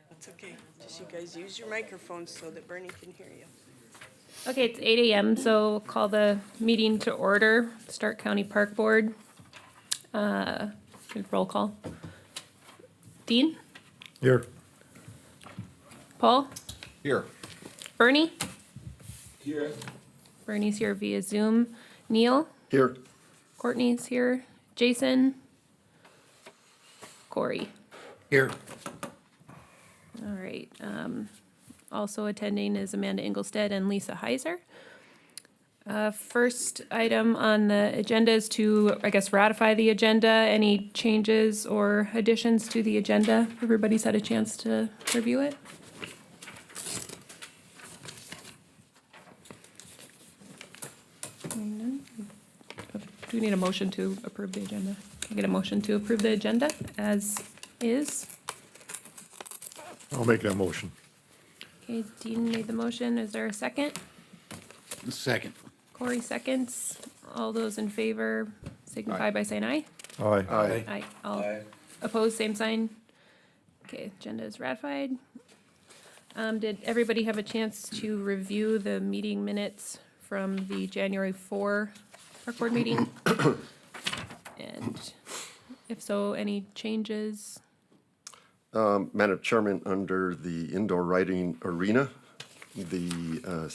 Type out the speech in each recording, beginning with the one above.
That's okay. Just you guys use your microphones so that Bernie can hear you. Okay, it's 8 a.m., so call the meeting to order. Stark County Park Board. Roll call. Dean? Here. Paul? Here. Bernie? Here. Bernie's here via Zoom. Neil? Here. Courtney's here. Jason? Corey? Here. All right. Also attending is Amanda Engelstead and Lisa Heiser. First item on the agenda is to, I guess, ratify the agenda. Any changes or additions to the agenda? Everybody's had a chance to review it? Hearing none. Do we need a motion to approve the agenda? Can I get a motion to approve the agenda as is? I'll make that motion. Okay, Dean made the motion. Is there a second? Second. Corey seconds. All those in favor signify by saying aye. Aye. Aye. All opposed, same sign. Okay, agenda is ratified. Did everybody have a chance to review the meeting minutes from the January 4 park board meeting? And if so, any changes? Madam Chairman, under the indoor riding arena, the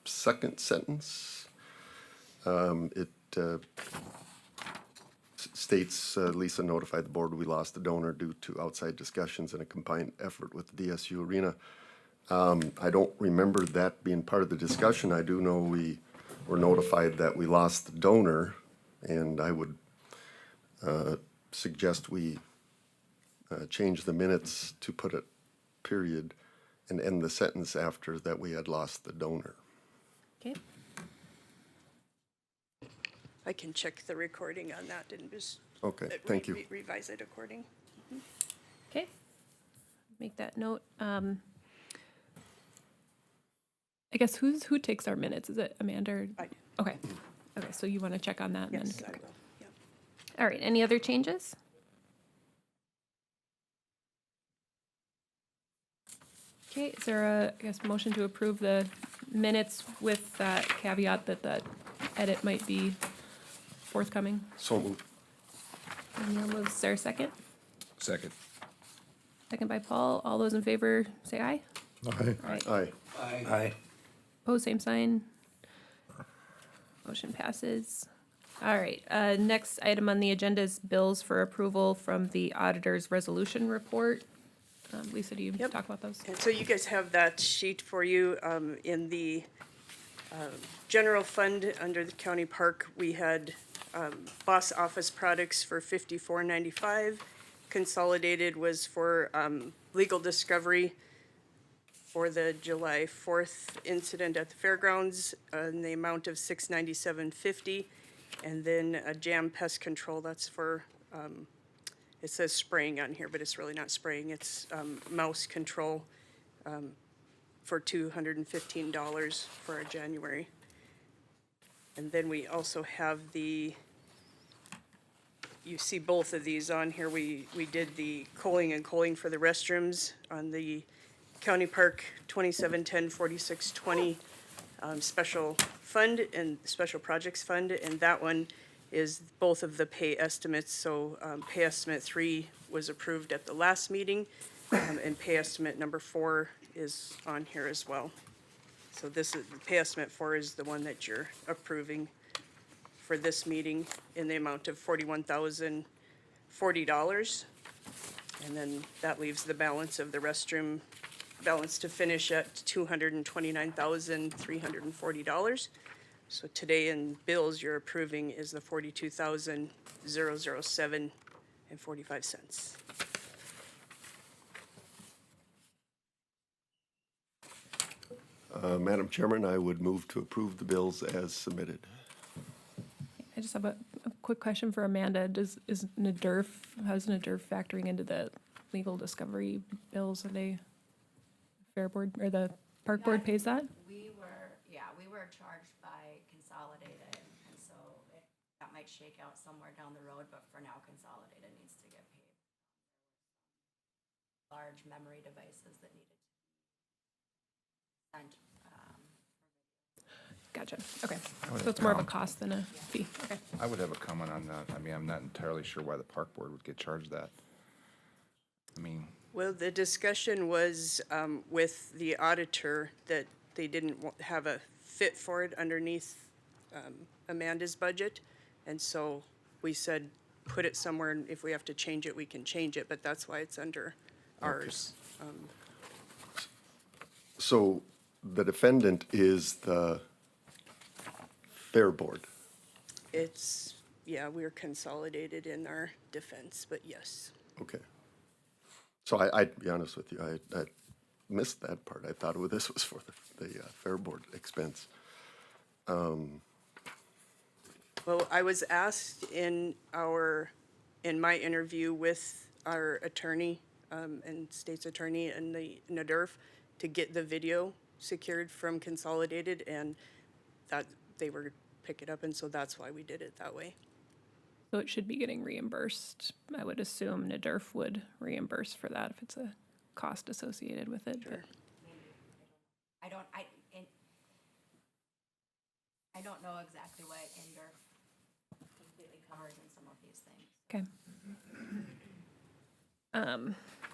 second sentence, it states, Lisa notified the board we lost the donor due to outside discussions and a combined effort with the DSU arena. I don't remember that being part of the discussion. I do know we were notified that we lost the donor, and I would suggest we change the minutes to put a period and end the sentence after that we had lost the donor. Okay, I can check the recording on that and just. Okay, thank you. Revise it according. okay. Make that note. I guess who takes our minutes? Is it Amanda? Or? I do. Okay. Okay, so you want to check on that? and then- Yes, I okay. will. Yeah. All right, any other changes? Okay, is there a, I guess, motion to approve the minutes with that caveat that that edit might be forthcoming? So moved. Neil moves, is there a second? Second. Second by Paul. All those in favor, say aye. Aye. Aye. Aye. Opposed, same sign. Motion passes. All right, next item on the agenda is bills for approval from the auditor's resolution report. Lisa, do you Yep. talk about those? And so you guys have that sheet for you in the general fund under the county park. We had Boss Office Products for $54.95. Consolidated was for legal discovery for the July 4th incident at the fairgrounds in the amount of $697.50. And then Jam Pest Control, that's for, it says spraying on here, but it's really not spraying. It's mouse control for $215 for our January. And then we also have the, you see both of these on here. We did the coaling for the restrooms on the County Park 2710-4620 special fund and special projects fund, and that one is both of the pay estimates. So pay estimate 3 was approved at the last meeting, and pay estimate number 4 is on here as well. So this is, pay estimate 4 is the one that you're approving for this meeting in the amount of $41,040. And then that leaves the balance of the restroom balance to finish at $229,340. So today in bills you're approving is the $42,007.45. Madam Chairman, I would move to approve the bills as submitted. I just have a quick question for Amanda. Is NADERF, how's NADERF factoring into the legal discovery bills? Are they Fair Board, or the Park Board pays that? We were charged by might shake out somewhere down the road, but for now, Consolidated needs to get paid. Large memory devices that needed to be sent. Gotcha, okay. So it's more of a cost than a fee, okay. I would have a comment on that. I mean, I'm not entirely sure why the park board would get charged that. I mean, Well, the discussion was with the auditor that they didn't have a fit for it underneath Amanda's budget. And so we said, put it somewhere, and if we have to change it, we can change it, but that's why it's under ours. So the defendant is the Fair Board. It's, yeah, we're consolidated in our defense, but yes. Okay. So I'd be honest with you, I missed that part. I thought this was for the Fair Board expense. Well, I was asked in my interview with our attorney and state's attorney and the NADERF to get the video secured from Consolidated, and that they were pick it up, and so that's why we did it that way. So it should be getting reimbursed. I would assume NADERF would reimburse for that if it's a cost associated with it. But I don't know exactly what NDERF completely covers in some of these things. Okay.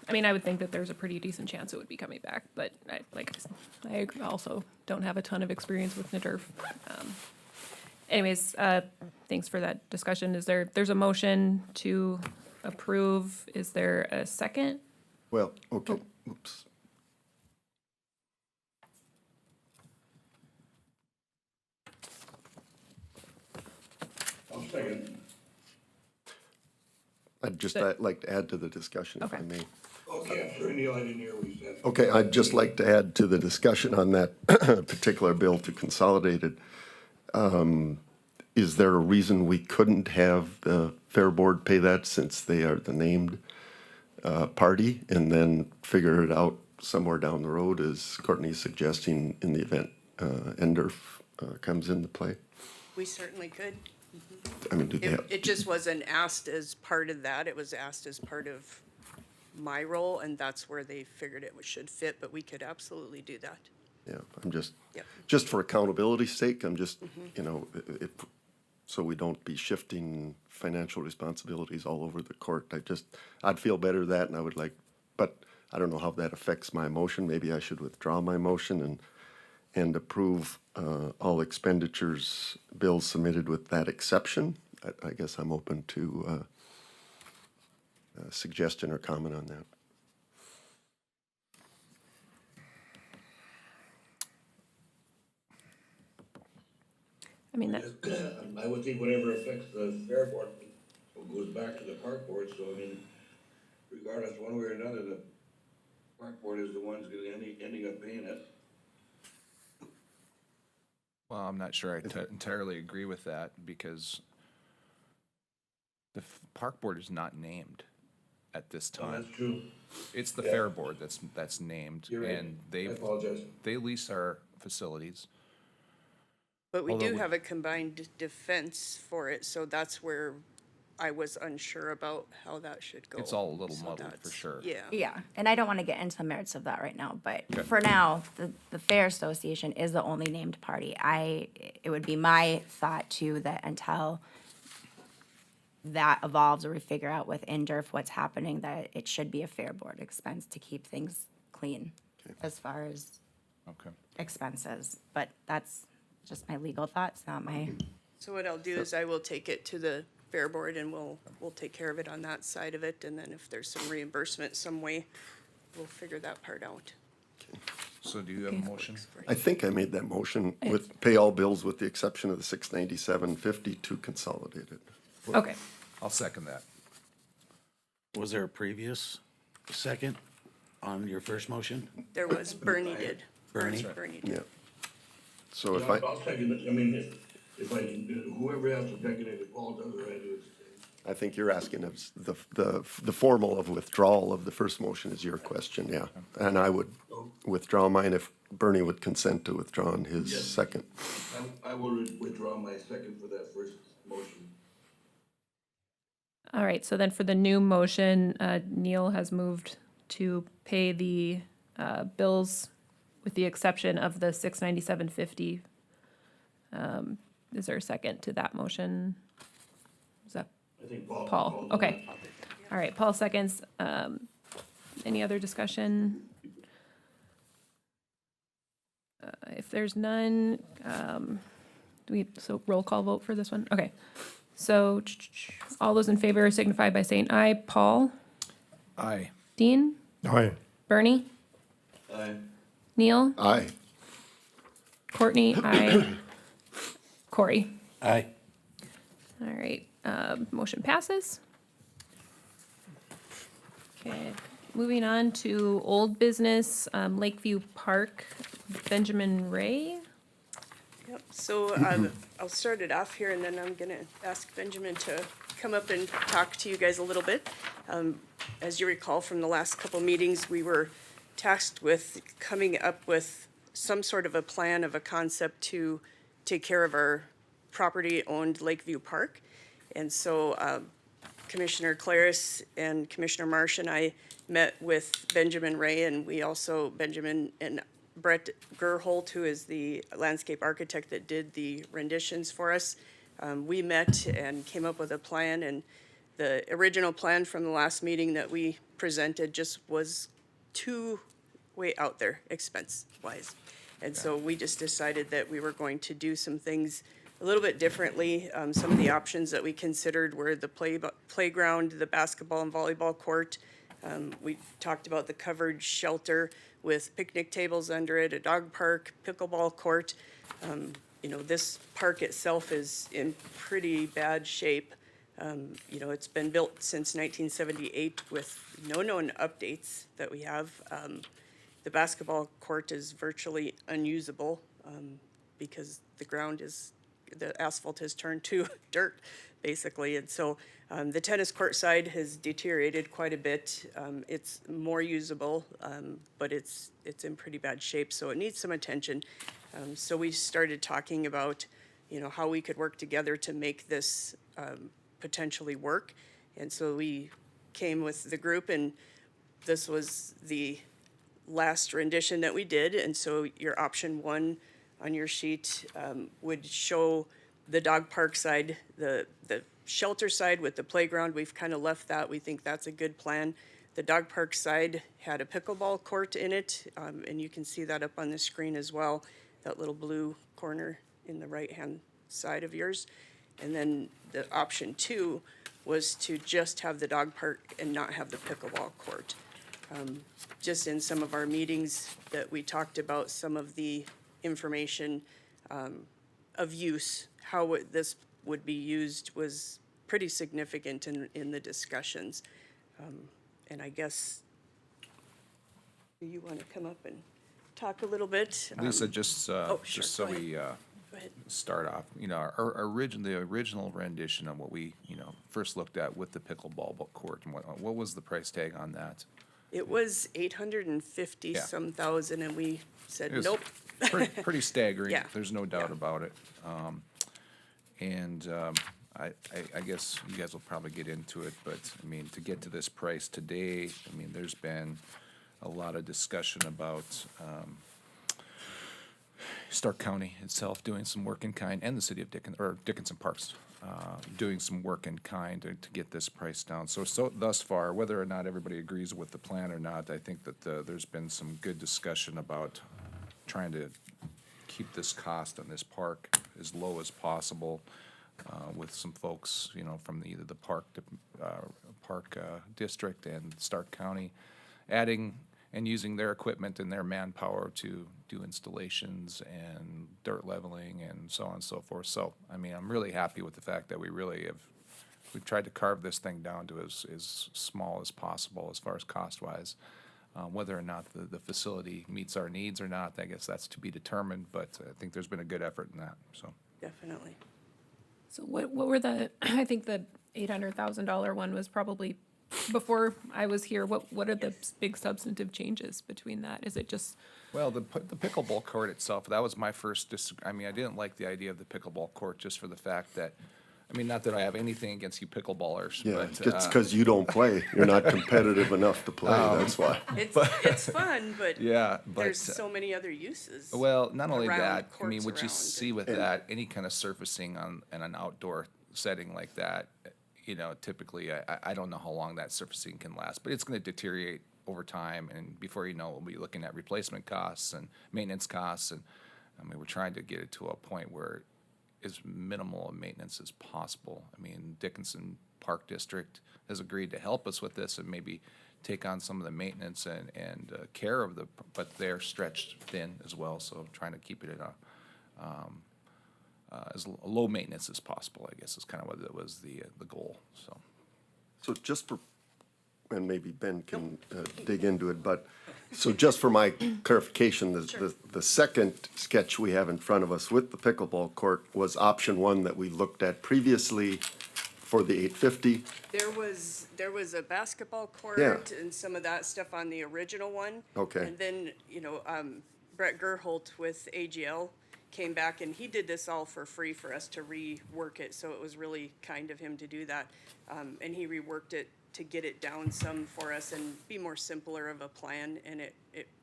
I mean, I would think that there's a pretty decent chance it would be coming back, but I also don't have a ton of experience with NADERF. Anyways, thanks for that discussion. There's a motion to approve. Is there a second? Well, okay, oops. I'll second. I'd like to add to the discussion, if I Okay. may. Okay, I'm sorry, Neil, I didn't hear what you said. Okay, I'd just like to add to the discussion on that particular bill to Consolidated. Is there a reason we couldn't have the Fair Board pay that since they are the named party, and then figure it out somewhere down the road, as Courtney's suggesting, in the event NDERF comes into play? We certainly could. I mean, do they It, have, it just wasn't asked as part of that. It was asked as part of my role, and that's where they figured it should fit, but we could absolutely do that. yeah, I'm just, Yep. just for accountability's sake, I'm just, you know, so we don't be shifting financial responsibilities all over the court. I'd feel better that, and I would like, but I don't know how that affects my motion. Maybe I should withdraw my motion and approve all expenditures, bills submitted with that exception. I guess I'm open to a suggestion or comment on that. I mean, that, I would think whatever affects the Fair Board goes back to the Park Board, so I mean, regardless, one way or another, the Park Board is the ones ending up paying it. well, I'm not sure I entirely agree with that because the park board is not named at this Oh, time. that's true. It's the fair board that's named, You're right. and I apologize. they lease our facilities. But we Although do we- have a combined defense for it, so that's where I was unsure about how that should go. It's all a little So muddled for that's- sure. Yeah. Yeah, and I don't want to get into the merits of that right now, but Okay. for now, the Fair Association is the only named party. It would be my thought too, that until that evolves or we figure out with NDERF what's happening, that it should be a Fair Board expense to keep things clean as far as Okay. expenses. But that's just my legal thoughts, not my, So what I'll do is I will take it to the Fair Board and we'll take care of it on that side of it. And then if there's some reimbursement some way, we'll figure that part out. So do you have a motion? I think I made that motion with pay all bills with the exception of the $697.50 to Consolidated. okay. I'll second that. Was there a previous second on your first motion? There was, Bernie did. Bernie? Bernie did. Yeah. So if I, I'll second it, I mean, if I, whoever has to second it, if Paul does it, I do it. I think you're asking if the formal of withdrawal of the first motion is your question, yeah. And I would withdraw mine if Bernie would consent to withdrawing his Yes. second. I will withdraw my second for that first motion. All right, so then for the new motion, Neil has moved to pay the bills with the exception of the $697.50. Is there a second to that motion? Is that I think Paul. Paul? Okay. All right, Paul seconds. Any other discussion? If there's none, so roll call vote for this one? Okay. So all those in favor signify by saying aye. Paul? Aye. Dean? Aye. Bernie? Aye. Neil? Aye. Courtney? Aye. Corey? Aye. All right, motion passes. Okay, moving on to old business, Lakeview Park, Benjamin Ray. Yep, so I'll start it off here and then I'm gonna ask Benjamin to come up and talk to you guys a little bit. As you recall from the last couple meetings, we were tasked with coming up with some sort of a plan of a concept to take care of our property-owned Lakeview Park. And so Commissioner Claris and Commissioner Marsh and I met with Benjamin Ray, and we also, Benjamin and Brett Gerholt, who is the landscape architect that did the renditions for us. We met and came up with a plan, and the original plan from the last meeting that we presented just was too way out there expense-wise. And so we just decided that we were going to do some things a little bit differently. Some of the options that we considered were the playground, the basketball and volleyball court. We talked about the covered shelter with picnic tables under it, a dog park, pickleball court. You know, this park itself is in pretty bad shape. You know, it's been built since 1978 with no known updates that we have. The basketball court is virtually unusable because the asphalt has turned to dirt, basically. And so the tennis court side has deteriorated quite a bit. It's more usable, but it's in pretty bad shape, so it needs some attention. So we started talking about, you know, how we could work together to make this potentially work. And so we came with the group, and this was the last rendition that we did. And so your option one on your sheet would show the dog park side, the shelter side with the playground. We've kind of left that. We think that's a good plan. The dog park side had a pickleball court in it, and you can see that up on the screen as well, that little blue corner in the right-hand side of yours. And then the option two was to just have the dog park and not have the pickleball court. Just in some of our meetings that we talked about some of the information of use, how this would be used was pretty significant in the discussions. And I guess, do you want to come up and talk a little bit? Lisa, just sure, just so go ahead. we Go ahead. start off, you know, our original rendition of what we, you know, first looked at with the pickleball court and what was the price tag on that? It was 850 Yeah. some thousand, and we said, It was nope. Pretty staggering. Yeah. There's no doubt Yeah. about it. I guess you guys will probably get into it, but I mean, to get to this price today, I mean, there's been a lot of discussion about Stark County itself doing some work in kind, and the city of Dickinson Parks doing some work in kind to get this price down. So thus far, whether or not everybody agrees with the plan or not, I think that there's been some good discussion about trying to keep this cost on this park as low as possible, with some folks, you know, from either the park district and Stark County, adding and using their equipment and their manpower to do installations and dirt leveling and so on and so forth. So, I mean, I'm really happy with the fact that we've tried to carve this thing down to as small as possible as far as cost-wise. Whether or not the facility meets our needs or not, I guess that's to be determined, but I think there's been a good effort in that, so. Definitely. So what were I think the $800,000 one was probably before I was here. What are the big substantive changes between that? Is it just, Well, the pickleball court itself, that was my first, I mean, I didn't like the idea of the pickleball court just for the fact that I mean, not that I have anything against you pickleballers, Yeah, but, just because you don't play, you're not competitive enough to play, that's why. It's fun, but yeah, but. there's so many other uses. Well, not only around, that, I mean, courts what you around, see with that, any kind of surfacing on, in an outdoor setting like that, you know, typically, I don't know how long that surfacing can last, but it's gonna deteriorate over time, and before you know, we'll be looking at replacement costs and maintenance costs, and, I mean, we're trying to get it to a point where as minimal of maintenance as possible. I mean, Dickinson Park District has agreed to help us with this and maybe take on some of the maintenance and care of the, but they're stretched thin as well, so trying to keep it at as low maintenance as possible, I guess, is kind of what it was the goal, so. So just for, and maybe Ben can dig into it, but, so just for my clarification, the second sketch we have in front of us with the pickleball court was option one that we looked at previously for the 850. There was a basketball court Yeah. and some of that stuff on the original one. Okay. And then, you know, Brett Gerholt with AGL came back and he did this all for free for us to rework it, so it was really kind of him to do that. And he reworked it to get it down some for us and be more simpler of a plan, and it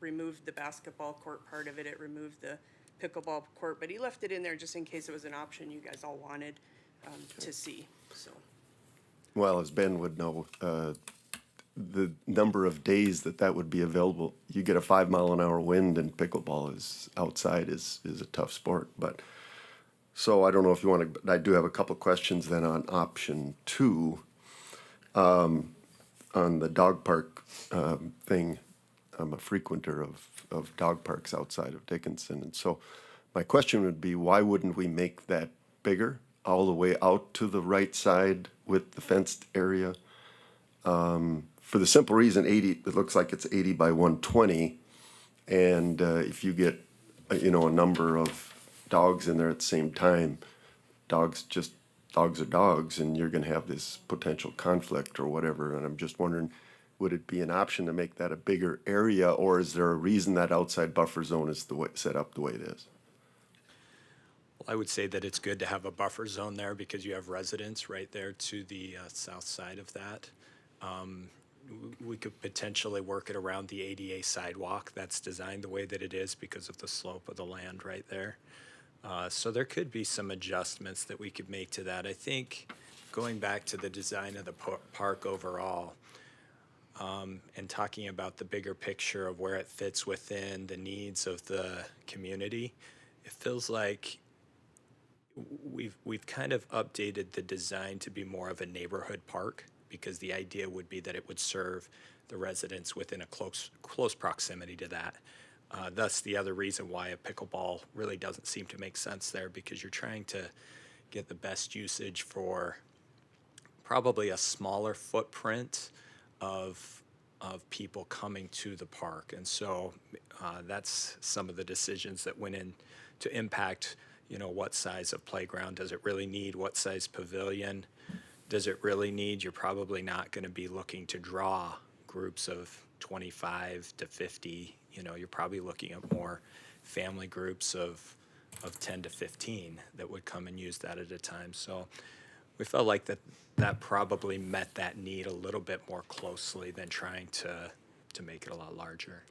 removed the basketball court part of it, it removed the pickleball court, but he left it in there just in case it was an option you guys all wanted to see, so. Well, as Ben would know, the number of days that would be available, you get a 5-mile-an-hour wind and pickleball is outside is a tough sport, but, so I don't know if you want to, but I do have a couple questions then on option two. On the dog park thing, I'm a frequenter of dog parks outside of Dickinson, and so my question would be, why wouldn't we make that bigger, all the way out to the right side with the fenced area? For the simple reason, 80, it looks like it's 80 by 120, and if you get, you know, a number of dogs in there at the same time, dogs are dogs, and you're gonna have this potential conflict or whatever, and I'm just wondering, would it be an option to make that a bigger area, or is there a reason that outside buffer zone is the way, set up the way it is? Well, I would say that it's good to have a buffer zone there because you have residents right there to the south side of that. We could potentially work it around the ADA sidewalk that's designed the way that it is because of the slope of the land right there. So there could be some adjustments that we could make to that. I think going back to the design of the park overall, and talking about the bigger picture of where it fits within the needs of the community, it feels like we've kind of updated the design to be more of a neighborhood park, because the idea would be that it would serve the residents within a close proximity to that. Thus, the other reason why a pickleball really doesn't seem to make sense there, because you're trying to get the best usage for probably a smaller footprint of people coming to the park. And so that's some of the decisions that went in to impact, you know, what size of playground does it really need, what size pavilion does it really need. You're probably not going to be looking to draw groups of 25 to 50. You know, you're probably looking at more family groups of 10 to 15 that would come and use that at a time. So we felt like that probably met that need a little bit more closely than trying to make it a lot larger.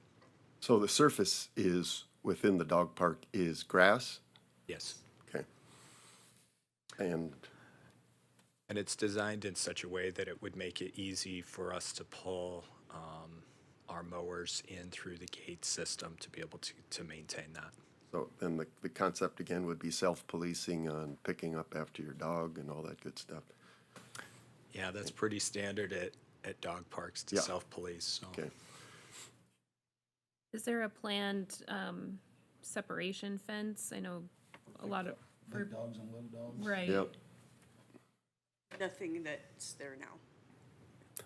So the surface is, within the dog park, is grass? Yes. Okay. And it's designed in such a way that it would make it easy for us to pull our mowers in through the gate system to be able to maintain that. so then the concept again would be self-policing on picking up after your dog and all that good stuff. Yeah, that's pretty standard at dog parks to Yeah. self-police, so. Okay. Is there a planned separation fence? I know a lot of, Big dogs and little dogs. right. Yep. Nothing that's there now.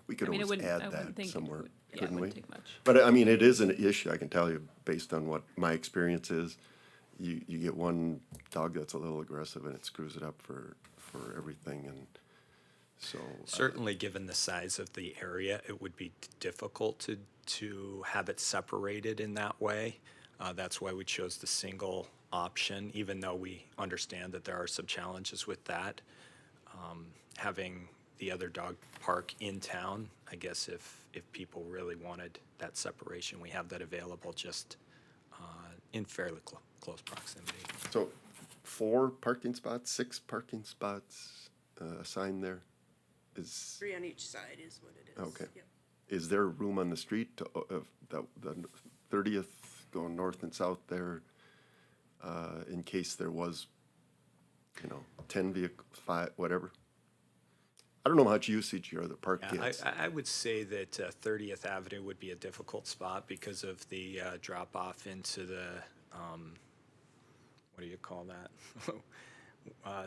We could I mean, it always wouldn't, I add wouldn't that think, somewhere, it couldn't we? wouldn't take much. But I mean, it is an issue, I can tell you, based on what my experience is. You get one dog that's a little aggressive and it screws it up for everything, and so. Certainly, given the size of the area, it would be difficult to have it separated in that way. That's why we chose the single option, even though we understand that there are some challenges with that. having the other dog park in town, I guess if people really wanted that separation, we have that available just in fairly close proximity. So 4 parking spots, 6 parking spots assigned there? Is, 3 on each side is what it is. Okay. Yep. is there room on the street to, the 30th going north and south there, in case there was, 10 vehicles, 5, whatever? I don't know how much usage your other park Yeah, gets. I would say that 30th Avenue would be a difficult spot because of the drop off into the, what do you call that?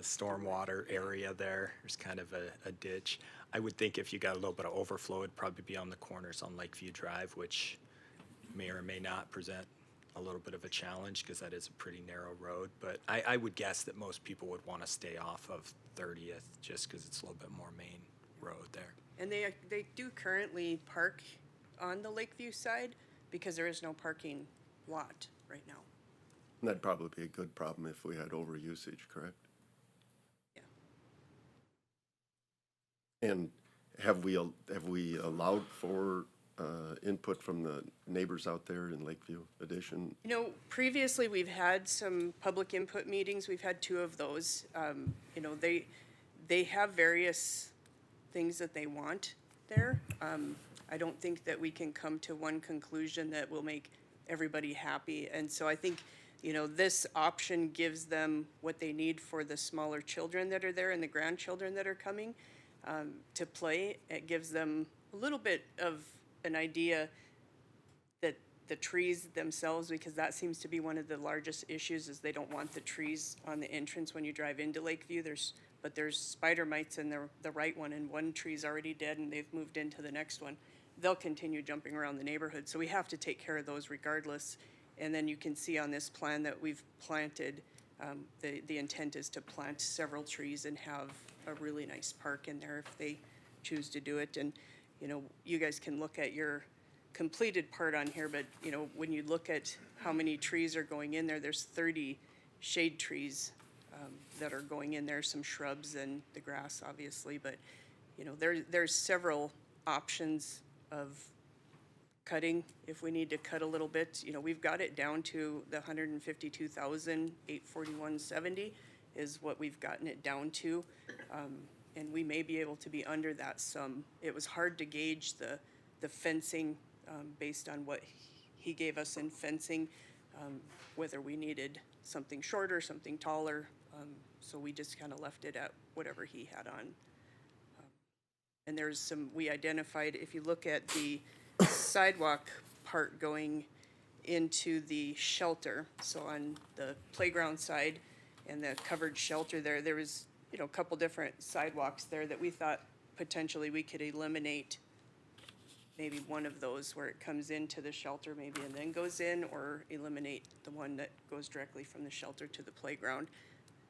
Stormwater area there. There's kind of a ditch. I would think if you got a little bit of overflow, it'd probably be on the corners on Lakeview Drive, which may or may not present a little bit of a challenge because that is a pretty narrow road. But I would guess that most people would want to stay off of 30th just because it's a little bit more main road there. And they do currently park on the Lakeview side because there is no parking lot right now. That'd probably be a good problem if we had overusage, correct? Yeah. And have we allowed for input from the neighbors out there in Lakeview Addition? Previously, we've had some public input meetings. We've had 2 of those. They have various things that they want there. I don't think that we can come to one conclusion that will make everybody happy. And so I think, this option gives them what they need for the smaller children that are there and the grandchildren that are coming to play. It gives them a little bit of an idea that the trees themselves, because that seems to be one of the largest issues, is they don't want the trees on the entrance when you drive into Lakeview. There's spider mites in the right one, and one tree's already dead and they've moved into the next one. They'll continue jumping around the neighborhood, so we have to take care of those regardless. And then you can see on this plan that we've planted, the intent is to plant several trees and have a really nice park in there if they choose to do it. And, you guys can look at your completed part on here, but, when you look at how many trees are going in there, there's 30 shade trees that are going in there, some shrubs and the grass, obviously. But, there's several options of cutting if we need to cut a little bit. We've got it down to the 152,841.70 is what we've gotten it down to. And we may be able to be under that some. It was hard to gauge the fencing based on what he gave us in fencing, whether we needed something shorter, something taller. So we just kind of left it at whatever he had on. And there's some, we identified, if you look at the sidewalk part going into the shelter, so on the playground side and the covered shelter there was, a couple different sidewalks there that we thought potentially we could eliminate maybe one of those where it comes into the shelter maybe and then goes in, or eliminate the one that goes directly from the shelter to the playground.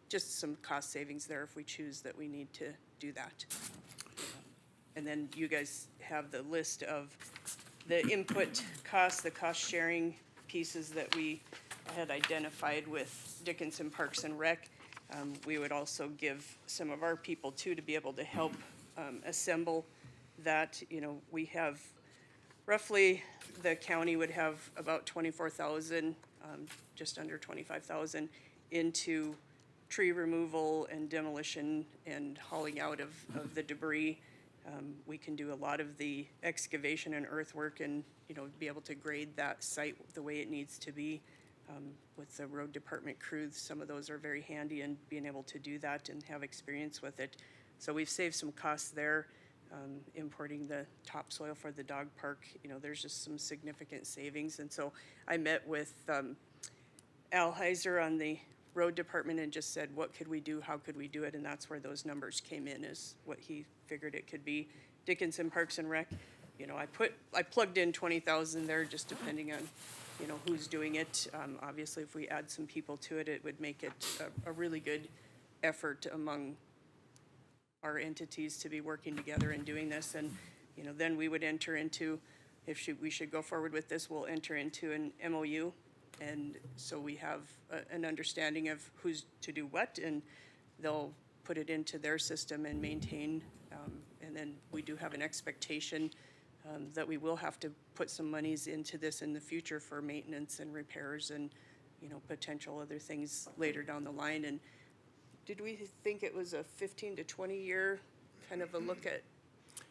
Just some cost savings there if we choose that we need to do that. And then you guys have the list of the input costs, the cost sharing pieces that we had identified with Dickinson Parks and Rec. We would also give some of our people too to be able to help assemble that. We have roughly, the county would have about 24,000, just under 25,000 into tree removal and demolition and hauling out of the debris. We can do a lot of the excavation and earthwork and, be able to grade that site the way it needs to be. With the road department crews, some of those are very handy in being able to do that and have experience with it. So we've saved some costs there, importing the topsoil for the dog park. There's just some significant savings. And so I met with Al Heiser on the road department and just said, what could we do? How could we do it? And that's where those numbers came in, is what he figured it could be. Dickinson Parks and Rec, I plugged in 20,000 there, just depending on, who's doing it. Obviously, if we add some people to it, it would make it a really good effort among our entities to be working together and doing this. And, then we would enter into, if we should go forward with this, we'll enter into an MOU. And so we have an understanding of who's to do what, and they'll put it into their system and maintain. And then we do have an expectation that we will have to put some monies into this in the future for maintenance and repairs and, potential other things later down the line. And did we think it was a 15 to 20-year kind of a look at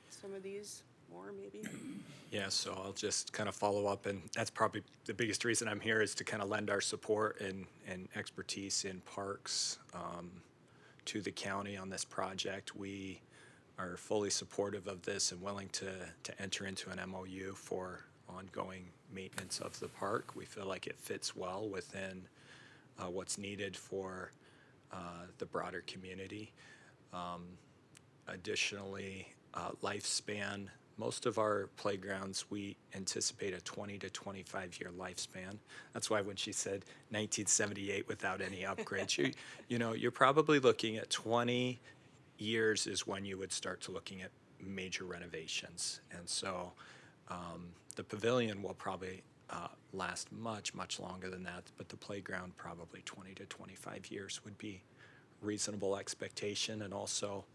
some of these more, maybe? Yeah, so I'll just kind of follow up, and that's probably the biggest reason I'm here is to kind of lend our support and expertise in parks to the county on this project. We are fully supportive of this and willing to enter into an MOU for ongoing maintenance of the park. We feel like it fits well within what's needed for the broader community. Additionally, lifespan. Most of our playgrounds, we anticipate a 20 to 25-year lifespan. That's why when she said 1978 without any upgrades, you're probably looking at 20 years is when you would start to looking at major renovations. And so the pavilion will probably last much, much longer than that, but the playground probably 20 to 25 years would be reasonable expectation. And also,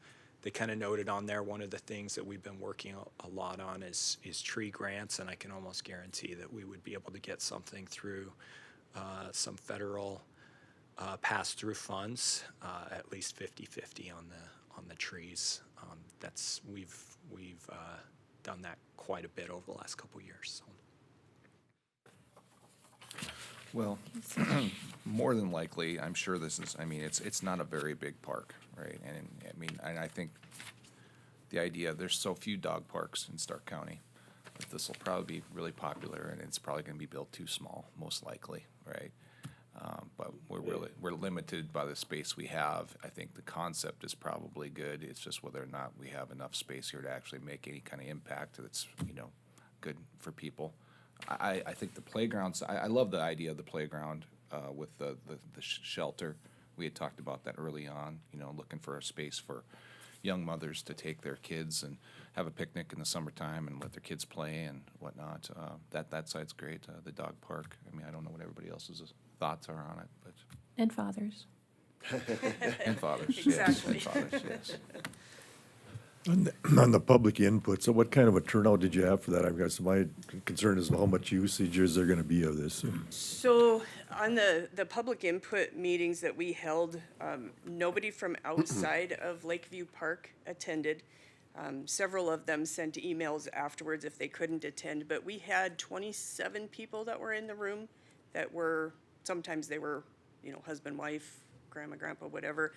they kind of noted on there, one of the things that we've been working a lot on is tree grants, and I can almost guarantee that we would be able to get something through some federal pass-through funds, at least 50-50 on the trees. We've done that quite a bit over the last couple of years. So. Well, more than likely, I'm sure this is, it's not a very big park, right? And I think the idea, there's so few dog parks in Stark County, that this will probably be really popular, and it's probably gonna be built too small, most likely, right? But we're limited by the space we have. I think the concept is probably good. It's just whether or not we have enough space here to actually make any kind of impact that's, good for people. I think the playgrounds, I love the idea of the playground with the shelter. We had talked about that early on, looking for a space for young mothers to take their kids and have a picnic in the summertime and let their kids play and whatnot. That side's great. The dog park, I don't know what everybody else's thoughts are on it, but. And fathers. And fathers, yes. Exactly. And fathers, yes. On the public input, so what kind of a turnout did you have for that? I guess my concern is how much usage is there gonna be of this? So on the public input meetings that we held, nobody from outside of Lakeview Park attended. Several of them sent emails afterwards if they couldn't attend, but we had 27 people that were in the room that were, sometimes they were, husband, wife, grandma, grandpa, whatever,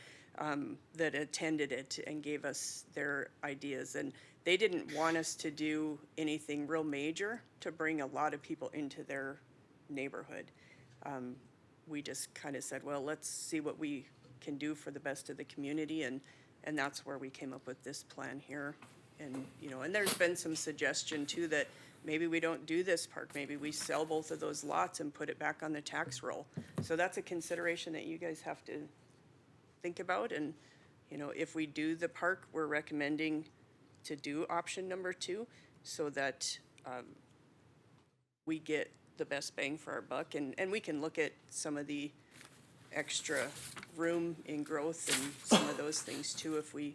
that attended it and gave us their ideas. And they didn't want us to do anything real major to bring a lot of people into their neighborhood. We just kind of said, well, let's see what we can do for the best of the community, and that's where we came up with this plan here. And, and there's been some suggestion too that maybe we don't do this park, maybe we sell both of those lots and put it back on the tax roll. So that's a consideration that you guys have to think about. And, if we do the park, we're recommending to do option number 2 so that we get the best bang for our buck. And we can look at some of the extra room in growth and some of those things too if we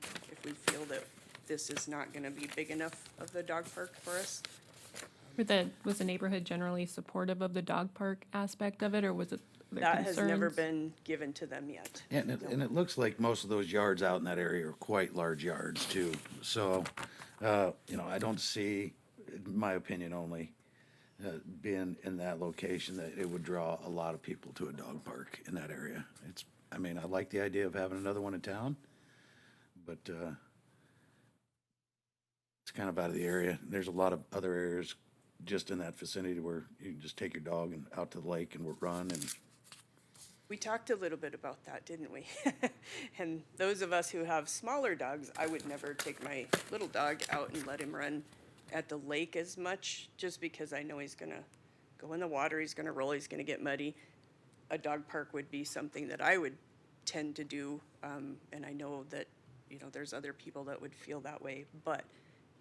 feel that this is not going to be big enough of the dog park for us. Was the neighborhood generally supportive of the dog park aspect of it, or was it their That has never concerns? been given to them yet. And it looks like most of those yards out in that area are quite large yards too. So, I don't see, in my opinion only, being in that location, that it would draw a lot of people to a dog park in that area. I like the idea of having another one in town, but it's kind of out of the area. There's a lot of other areas just in that vicinity where you can just take your dog and out to the lake and run. And We talked a little bit about that, didn't we? And those of us who have smaller dogs, I would never take my little dog out and let him run at the lake as much, just because I know he's gonna go in the water, he's gonna roll, he's gonna get muddy. A dog park would be something that I would tend to do, and I know that, there's other people that would feel that way, but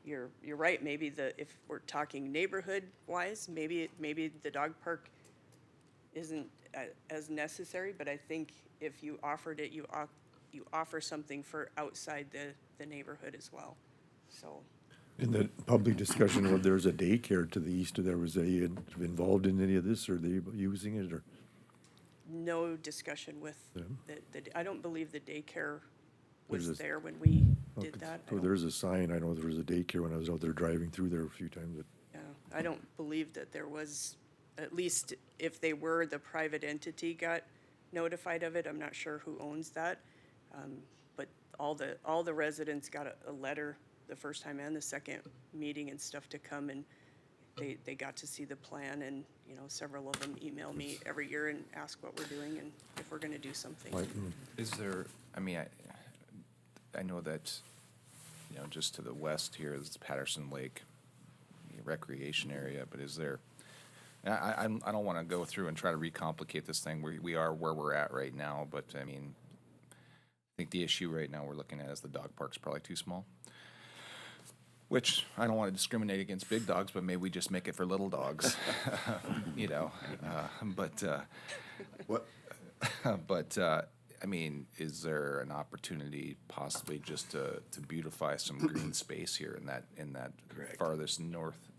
you're right, maybe if we're talking neighborhood-wise, maybe the dog park isn't as necessary, but I think if you offered it, you you offer something for outside the neighborhood as well, so. In the public discussion, where there's a daycare to the east of there, was they involved in any of this, or they using it, or? No discussion with I don't believe the daycare There's was a- there when we did that. I So don't- there's a sign, I know there was a daycare when I was out there driving through there a few times, but Yeah, I don't believe that there was, at least if they were, the private entity got notified of it. I'm not sure who owns that. But all the residents got a letter the first time and the second meeting and stuff to come, and they got to see the plan, and, you know, several of them email me every year and ask what we're doing and if we're gonna do something. like, Is there, I mean, I know that, you know, just to the west here is Patterson Lake recreation area, but is there, I don't want to go through and try to recomplicate this thing. We are where we're at right now, but I mean, I think the issue right now we're looking at is the dog park's probably too small. Which, I don't want to discriminate against big dogs, but maybe we just make it for little dogs, you know, What, but, I mean, is there an opportunity possibly just to beautify some green space here in that farthest north,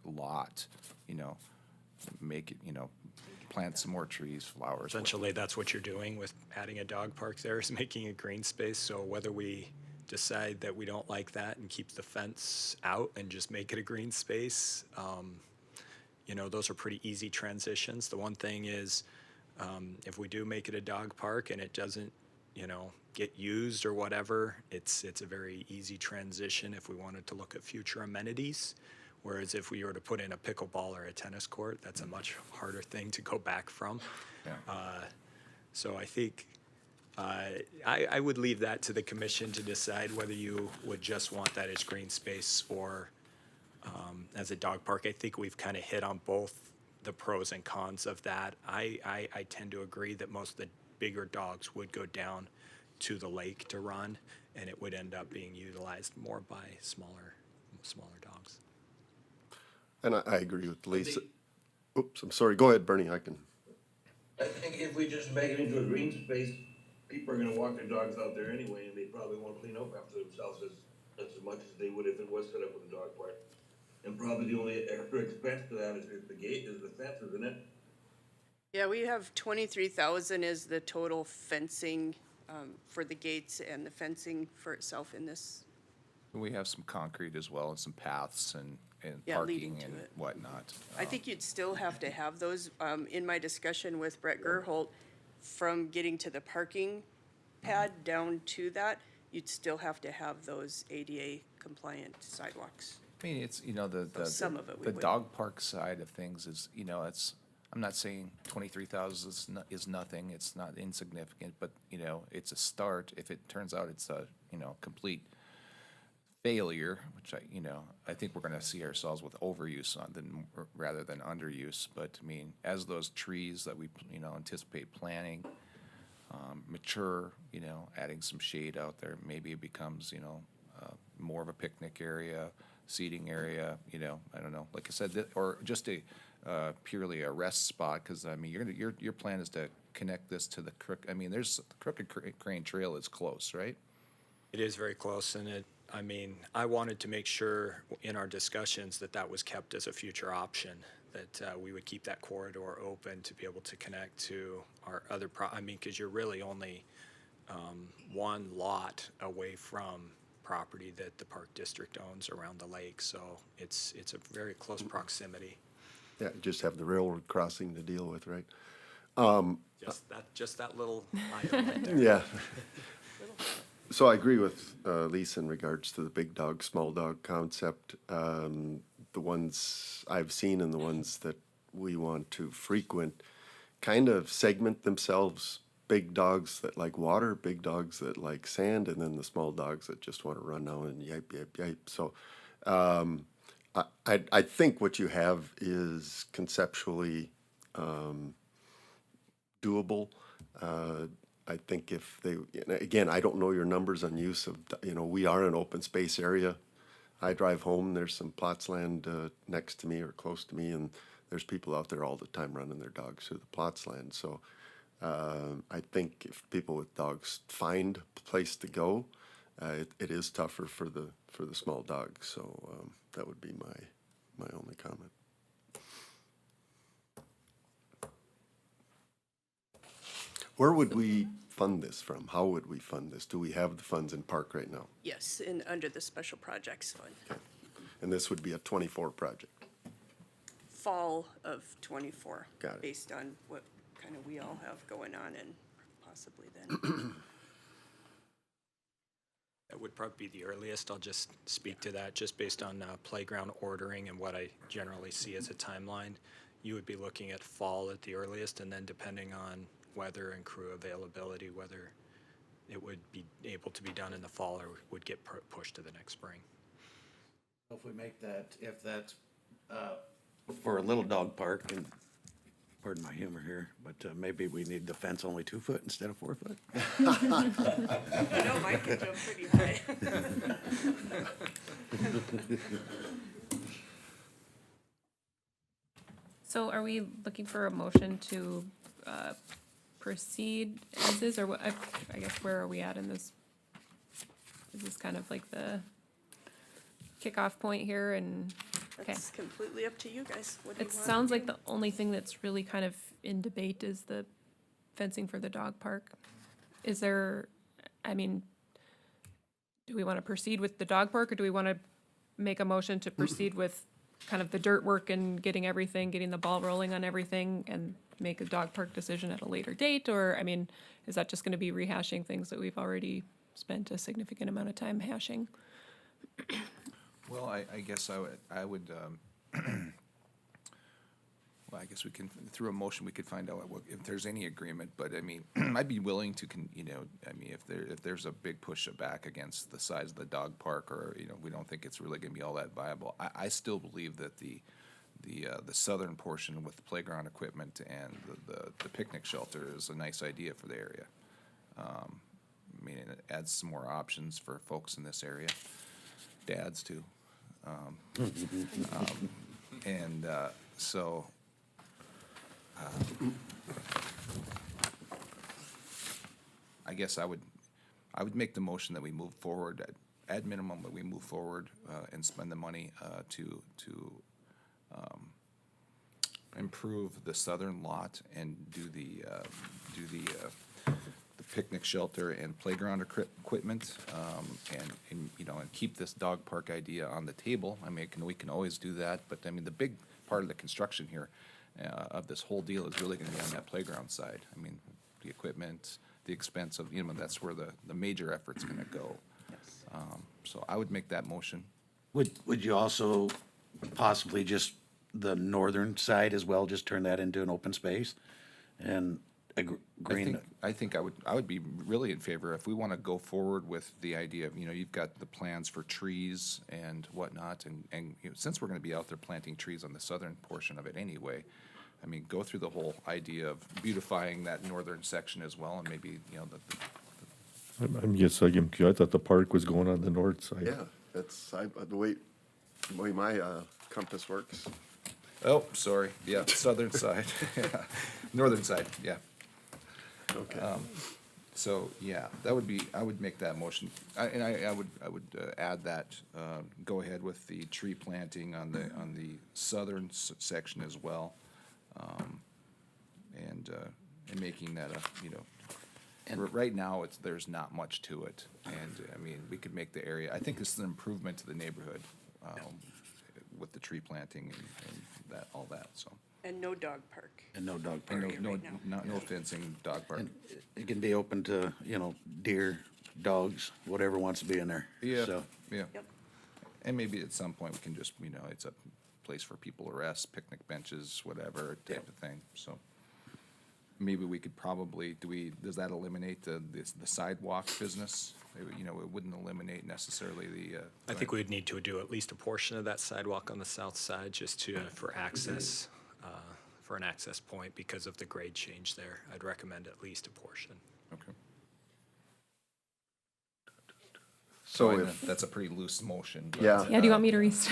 lot, you know, make it, you know, plant some more trees, flowers. Essentially, that's what you're doing with adding a dog park there, is making a green space. So whether we decide that we don't like that and keep the fence out and just make it a green space, you know, those are pretty easy transitions. The one thing is, if we do make it a dog park and it doesn't, you know, get used or whatever, it's a very easy transition if we wanted to look at future amenities. Whereas if we were to put in a pickleball or a tennis court, that's a much harder thing to go back from. Yeah. So I think I would leave that to the commission to decide whether you would just want that as green space or as a dog park. I think we've kind of hit on both the pros and cons of that. I tend to agree that most of the bigger dogs would go down to the lake to run, and it would end up being utilized more by smaller dogs. and I agree with Lisa. Oops, I'm sorry, go ahead, Bernie, I can. I think if we just make it into a green space, people are gonna walk their dogs out there anyway, and they probably won't clean up after themselves as much as they would if it was set up with a dog park. And probably the only extra expense to that is the gate, is the fence, isn't it? Yeah, we have 23,000 is the total fencing for the gates and the fencing for itself in this. We have some concrete as well and some paths and Yeah, leading parking to and it. whatnot. I think you'd still have to have those. In my discussion with Brett Gerholt, from getting to the parking pad down to that, you'd still have to have those ADA compliant sidewalks. I mean, it's, you know, Some of it we the would. dog park side of things is, you know, I'm not saying 23,000 is nothing, it's not insignificant, but, you know, it's a start. If it turns out it's a, you know, complete failure, which I think we're gonna see ourselves with overuse rather than underuse. But I mean, as those trees that we, you know, anticipate planting, mature, you know, adding some shade out there, maybe it becomes, you know, more of a picnic area, seating area, you know, I don't know, like I said, or just purely a rest spot, because I mean, your plan is to connect this to the the Crooked Crane Trail is close, right? It is very close, and I wanted to make sure in our discussions that was kept as a future option, that we would keep that corridor open to be able to connect to our other because you're really only one lot away from property that the Park District owns around the lake, so it's a very close proximity. Yeah, just have the railroad crossing to deal with, right? Just that little item right there. Yeah. So I agree with Lisa in regards to the big dog, small dog concept. The ones I've seen and the ones that we want to frequent kind of segment themselves. Big dogs that like water, big dogs that like sand, and then the small dogs that just want to run now and yipe, yipe, yipe. So I think what you have is conceptually doable. I think if they, again, I don't know your numbers on use of, you know, we are an open space area. I drive home, there's some plots land next to me or close to me, and there's people out there all the time running their dogs through the plots land. So I think if people with dogs find a place to go, it is tougher for the small dogs. So that would be my only comment. Where would we fund this from? How would we fund this? Do we have the funds in park right now? Yes, under the Special Projects Fund. Okay. And this would be a 24 project. Fall of 24. Got it. Based on what kind of we all have going on and possibly then. That would probably be the earliest. I'll just speak to that, just based on playground ordering and what I generally see as a timeline. You would be looking at fall at the earliest, and then depending on weather and crew availability, whether it would be able to be done in the fall or would get pushed to the next spring. If we make that, if that's, for a little dog park, and pardon my humor here, but maybe we need the fence only 2 foot instead of 4 foot? I know mine can jump pretty high. So are we looking for a motion to proceed as is, or what, I guess where are we at in this? Is this kind of like the kickoff point here and, okay. That's completely up to you guys. What do you It want sounds to like do? the only thing that's really kind of in debate is the fencing for the dog park. Is there, I mean, do we want to proceed with the dog park, or do we want to make a motion to proceed with kind of the dirt work and getting the ball rolling on everything and make a dog park decision at a later date? Or, I mean, is that just going to be rehashing things that we've already spent a significant amount of time hashing? Well, I guess I would, well, I guess we can, through a motion, we could find out if there's any agreement, but I mean, I'd be willing to, if there's a big push back against the size of the dog park, or, we don't think it's really gonna be all that viable, I still believe that the southern portion with the playground equipment and the picnic shelter is a nice idea for the area. I mean, it adds some more options for folks in this area, dads too. And so, I guess I would make the motion that we move forward, at minimum, that we move forward and spend the money to improve the southern lot and do the picnic shelter and playground equipment, and keep this dog park idea on the table. I mean, we can always do that, but I mean, the big part of the construction here of this whole deal is really gonna be on that playground side. I mean, the equipment, the expense of, that's where the major effort's gonna go. So I would make that motion. Would you also possibly just the northern side as well, just turn that into an open space and green? I think I would be really in favor if we want to go forward with the idea of, you've got the plans for trees and whatnot, and since we're going to be out there planting trees on the southern portion of it anyway, I mean, go through the whole idea of beautifying that northern section as well, and maybe, I thought the park was going on the north side. Yeah, that's the way my compass works. oh, sorry, yeah, southern side, northern side, yeah. Okay. So, yeah, I would make that motion. I would add that, go ahead with the tree planting on the southern section as well. And making that right now, there's not much to it. And, I mean, we could make the area, I think this is an improvement to the neighborhood, with the tree planting and all that, so. And no dog park. And no dog And park. no fencing, dog park. And it can be open to, deer, dogs, whatever wants to be in there. Yeah, So, yeah. Yep. And maybe at some point we can just, it's a place for people to rest, picnic benches, whatever type of thing, so. Maybe we could probably, does that eliminate the sidewalk business? It wouldn't eliminate necessarily the. I think we would need to do at least a portion of that sidewalk on the south side just for access, for an access point because of the grade change there. I'd recommend at least a portion. Okay. So So and if- that's a pretty loose motion. but, Yeah. Yeah, do you want me to restate?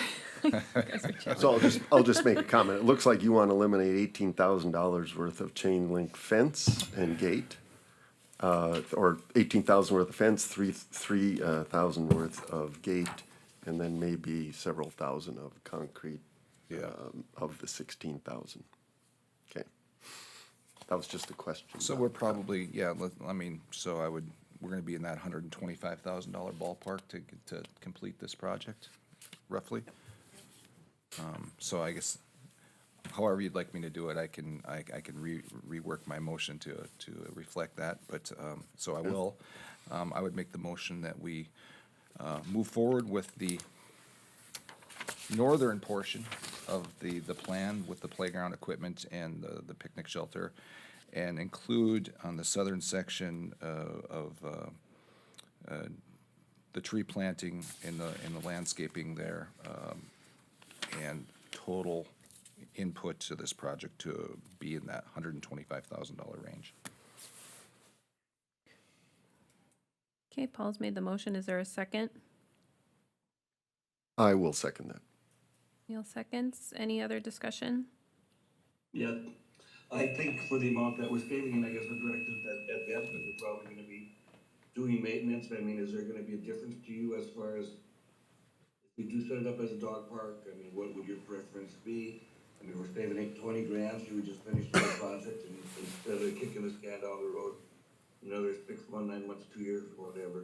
So I'll just make a comment. It looks like you want to eliminate $18,000 worth of chain link fence and gate. Or 18,000 worth of fence, 3,000 worth of gate, and then maybe several thousand of concrete, Yeah. of the 16,000. Okay. That was just a question. So we're probably, yeah, I mean, so we're gonna be in that $125,000 ballpark to complete this project, roughly. So I guess, however you'd like me to do it, I can rework my motion to reflect that, but, so I will. I would make the motion that we, move forward with the northern portion of the plan with the playground equipment and the picnic shelter, and include on the southern section of the tree planting in the landscaping there, and total input to this project to be in that $125,000 range. Okay, Paul's made the motion. Is there a second? I will second that. Neil seconds. Any other discussion? Yeah, I think for the amount that we're saving, and I guess the directors at that, that we're probably gonna be doing maintenance, I mean, is there gonna be a difference to you as far as if we do set it up as a dog park, I mean, what would your preference be? I mean, we're saving 20 grand, should we just finish the project and instead of kicking this can down the road another 6 months, 9 months, 2 years, or whatever?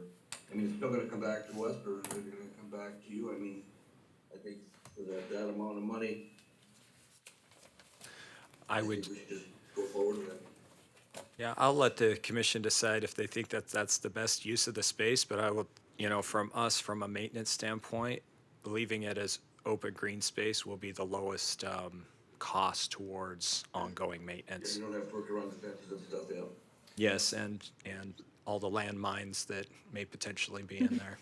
I mean, it's still gonna come back to us, or is it gonna come back to you? I mean, I think for that amount of money, I I would, think we should just go forward with that. yeah, I'll let the commission decide if they think that that's the best use of the space, but I will, from us, from a maintenance standpoint, leaving it as open green space will be the lowest cost towards ongoing maintenance. You don't have to work around the fences and stuff, yeah. Yes, and all the landmines that may potentially be in there.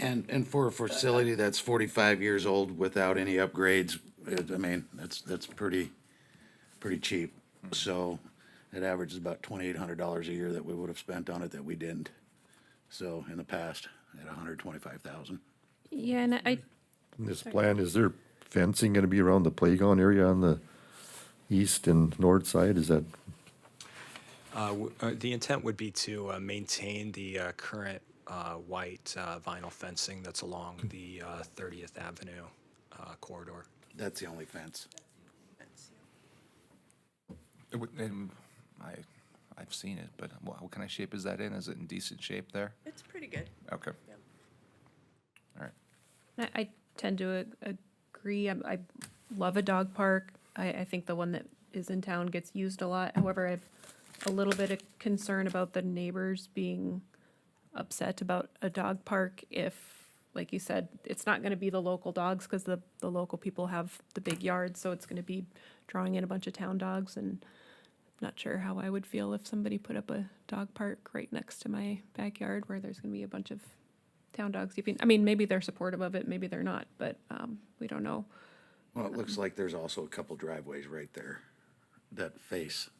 And for a facility that's 45 years old without any upgrades, I mean, that's pretty cheap. So it averages about $2,800 a year that we would have spent on it that we didn't. So in the past, at $125,000. Yeah, and In this plan, is there fencing gonna be around the playground area on the east and north side? Is that, The intent would be to maintain the current white vinyl fencing that's along the 30th Avenue corridor. That's the only fence. And I've seen it, but what kind of shape is that in? Is it in decent shape there? It's pretty good. Okay. Yeah. All right. I tend to agree. I love a dog park. I think the one that is in town gets used a lot. However, I have a little bit of concern about the neighbors being upset about a dog park if, like you said, it's not gonna be the local dogs, because the local people have the big yards, so it's gonna be drawing in a bunch of town dogs, and not sure how I would feel if somebody put up a dog park right next to my backyard where there's gonna be a bunch of town dogs. I mean, maybe they're supportive of it, maybe they're not, but we don't know. Well, it looks like there's also a couple driveways right there that face.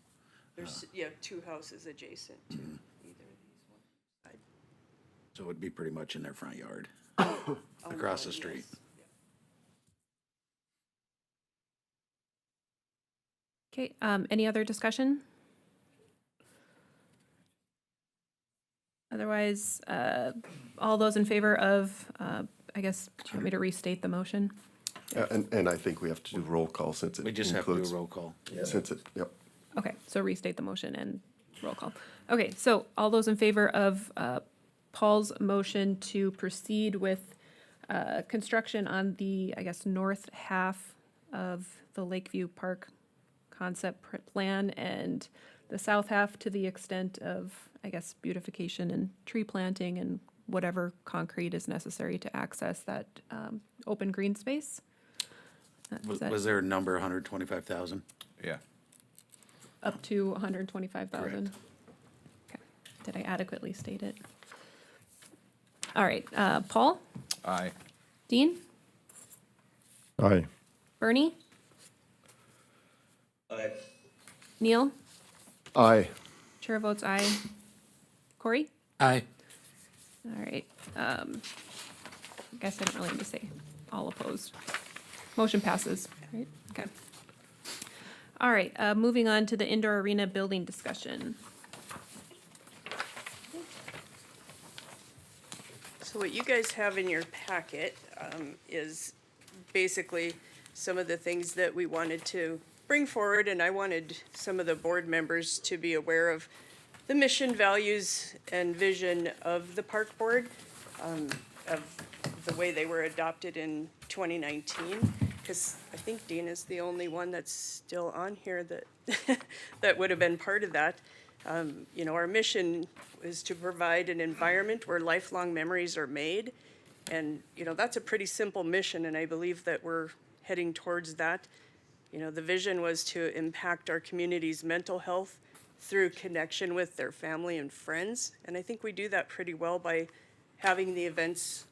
There's, two houses adjacent to either of these ones. So it'd be pretty much in their front yard, Oh, across no, the street. yes. Okay, any other discussion? Otherwise, all those in favor of, I guess, do you want me to restate the motion? And I think we have to do roll call since it We just have to do includes. a roll call. Since it, yep. Okay, so restate the motion and roll call. Okay, so all those in favor of Paul's motion to proceed with construction on the, I guess, north half of the Lakeview Park concept plan, and the south half to the extent of, I guess, beautification and tree planting and whatever concrete is necessary to access that open green space? Was there a number, 125,000? Yeah. Up to 125,000? Correct. Okay, did I adequately state it? All right, Paul? Aye. Dean? aye, Bernie? Aye. Neil? Aye. Chair votes aye. Corey? Aye. All right, I guess I don't really need to say all opposed. Motion passes, right? Okay. All right, moving on to the indoor arena building discussion. So what you guys have in your packet is basically some of the things that we wanted to bring forward, and I wanted some of the board members to be aware of the mission, values, and vision of the park board, of the way they were adopted in 2019, because I think Dean is the only one that's still on here that, that would have been part of that. You know, our mission is to provide an environment where lifelong memories are made. And, you know, that's a pretty simple mission, and I believe that we're heading towards that. You know, the vision was to impact our community's mental health through connection with their family and friends. And I think we do that pretty well by having the events,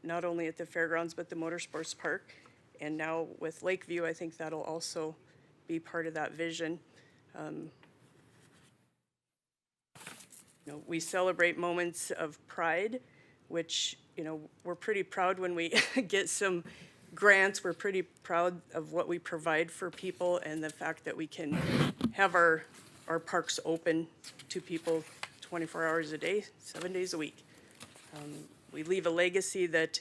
not only at the fairgrounds, but the motorsports park. And now with Lakeview, I think that'll also be part of that vision. You know, we celebrate moments of pride, which, you know, we're pretty proud when we get some grants. We're pretty proud of what we provide for people and the fact that we can have our parks open to people 24 hours a day, 7 days a week. We will leave a legacy that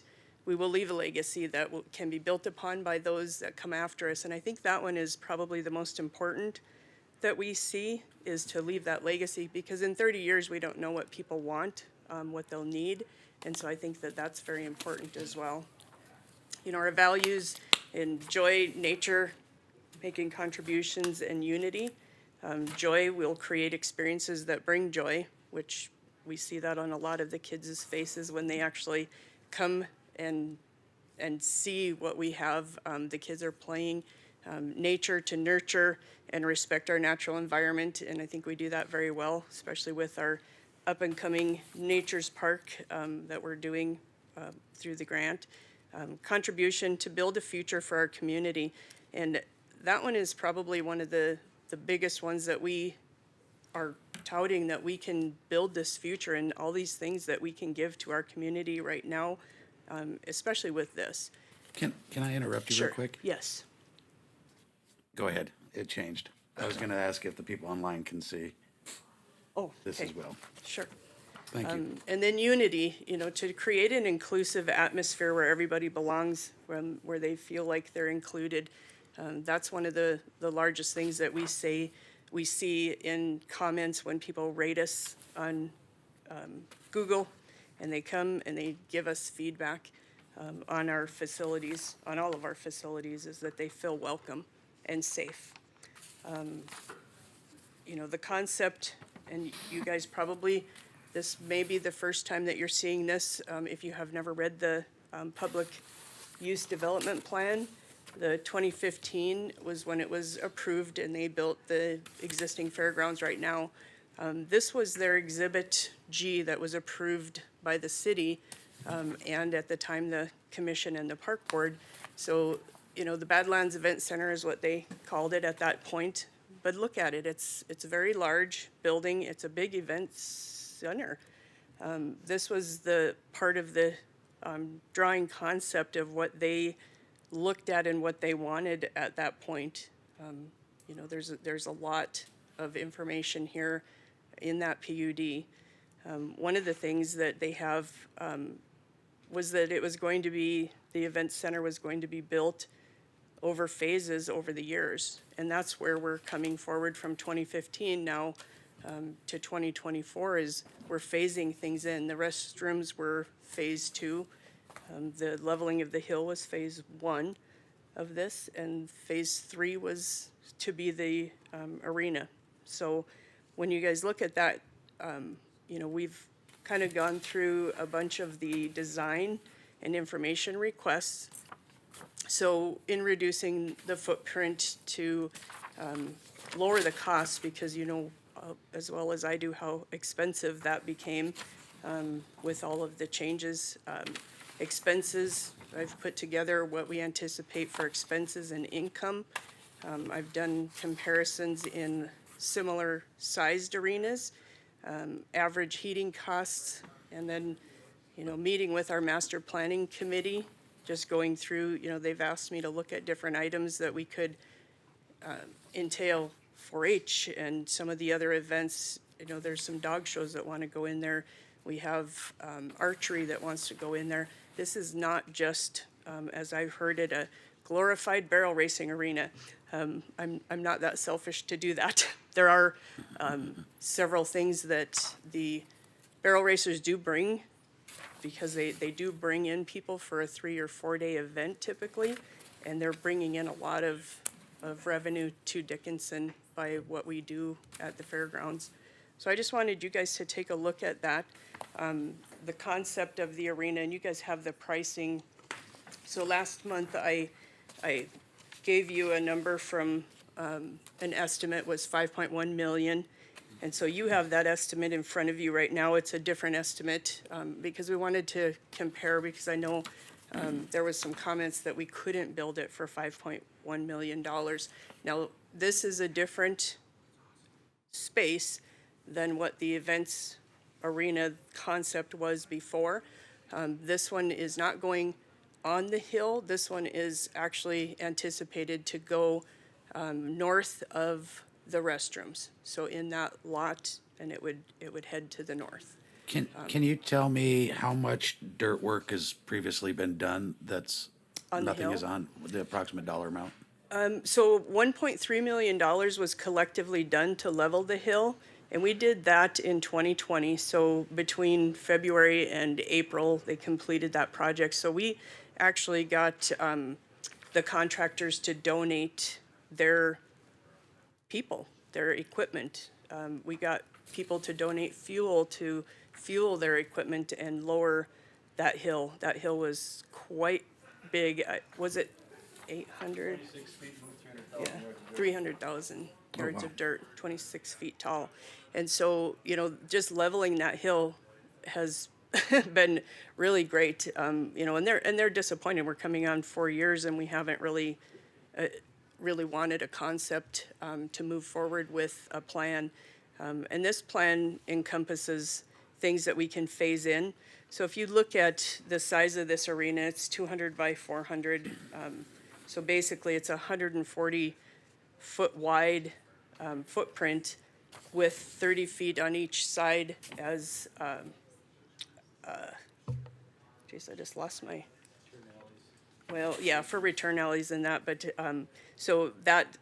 can be built upon by those that come after us. And I think that one is probably the most important that we see, is to leave that legacy, because in 30 years, we don't know what people want, what they'll need. And so I think that that's very important as well. You know, our values in joy, nature, making contributions, and unity. Joy will create experiences that bring joy, which we see that on a lot of the kids' faces when they actually come and see what we have. The kids are playing. Nature to nurture and respect our natural environment, and I think we do that very well, especially with our up-and-coming Nature's Park that we're doing through the grant. Contribution to build a future for our community, and that one is probably one of the biggest ones that we are touting, that we can build this future and all these things that we can give to our community right now, especially with this. Can I interrupt you Sure. real quick? Yes. Go ahead. It changed. I was gonna ask if the people online can see Oh, this okay. as well. Sure. Thank you. And then unity, you know, to create an inclusive atmosphere where everybody belongs, where they feel like they're included. That's one of the largest things that we see in comments when people rate us on Google, and they come and they give us feedback on our facilities, on all of our facilities, is that they feel welcome and safe. You know, the concept, and you guys probably, this may be the first time that you're seeing this, if you have never read the Public Use Development Plan. The 2015 was when it was approved and they built the existing fairgrounds right now. This was their Exhibit G that was approved by the city, and at the time the commission and the park board. So, you know, the Badlands Event Center is what they called it at that point. But look at it, it's a very large building. It's a big event center. This was the part of the drawing concept of what they looked at and what they wanted at that point. You know, there's a lot of information here in that PUD. One of the things that they have was that it was going to be, the event center was going to be built over phases over the years. And that's where we're coming forward from 2015 now to 2024, is we're phasing things in. The restrooms were phase 2. The leveling of the hill was phase 1 of this, and phase 3 was to be the arena. So when you guys look at that, you know, we've kind of gone through a bunch of the design and information requests. So in reducing the footprint to lower the costs, because you know as well as I do how expensive that became with all of the changes. Expenses, I've put together what we anticipate for expenses and income. I've done comparisons in similar sized arenas, average heating costs, and then meeting with our master planning committee, just going through, they've asked me to look at different items that we could entail 4-H and some of the other events. There's some dog shows that want to go in there. We have archery that wants to go in there. This is not just, as I've heard it, a glorified barrel racing arena. I'm not that selfish to do that. There are several things that the barrel racers do bring, because they do bring in people for a 3 or 4 day event typically, and they're bringing in a lot of revenue to Dickinson by what we do at the fairgrounds. So I just wanted you guys to take a look at that, the concept of the arena, and you guys have the pricing. So last month I gave you a number from, an estimate was 5.1 million. And so you have that estimate in front of you right now. It's a different estimate, because we wanted to compare, because I know there was some comments that we couldn't build it for $5.1 million. Now, this is a different space than what the events arena concept was before. This one is not going on the hill. This one is actually anticipated to go north of the restrooms. So in that lot, and it would head to the north. Can you tell me how much dirt work has previously been done that's, On the nothing hill? is on, the approximate dollar amount? So $1.3 million was collectively done to level the hill, and we did that in 2020. So between February and April, they completed that project. So we actually got the contractors to donate their people, their equipment. We got people to donate fuel to fuel their equipment and lower that hill. That hill was quite big. Was it 800? 6 feet, 300,000 yards wow. of dirt, 26 feet tall. And so, just leveling that hill has been really great. And they're disappointed. We're coming on 4 years and we haven't really wanted a concept to move forward with a plan. And this plan encompasses things that we can phase in. So if you look at the size of this arena, it's 200 by 400. So basically it's a 140-foot wide footprint with 30 feet on each side as, geez, I just lost my, well, yeah, for return alleys and that, but, so that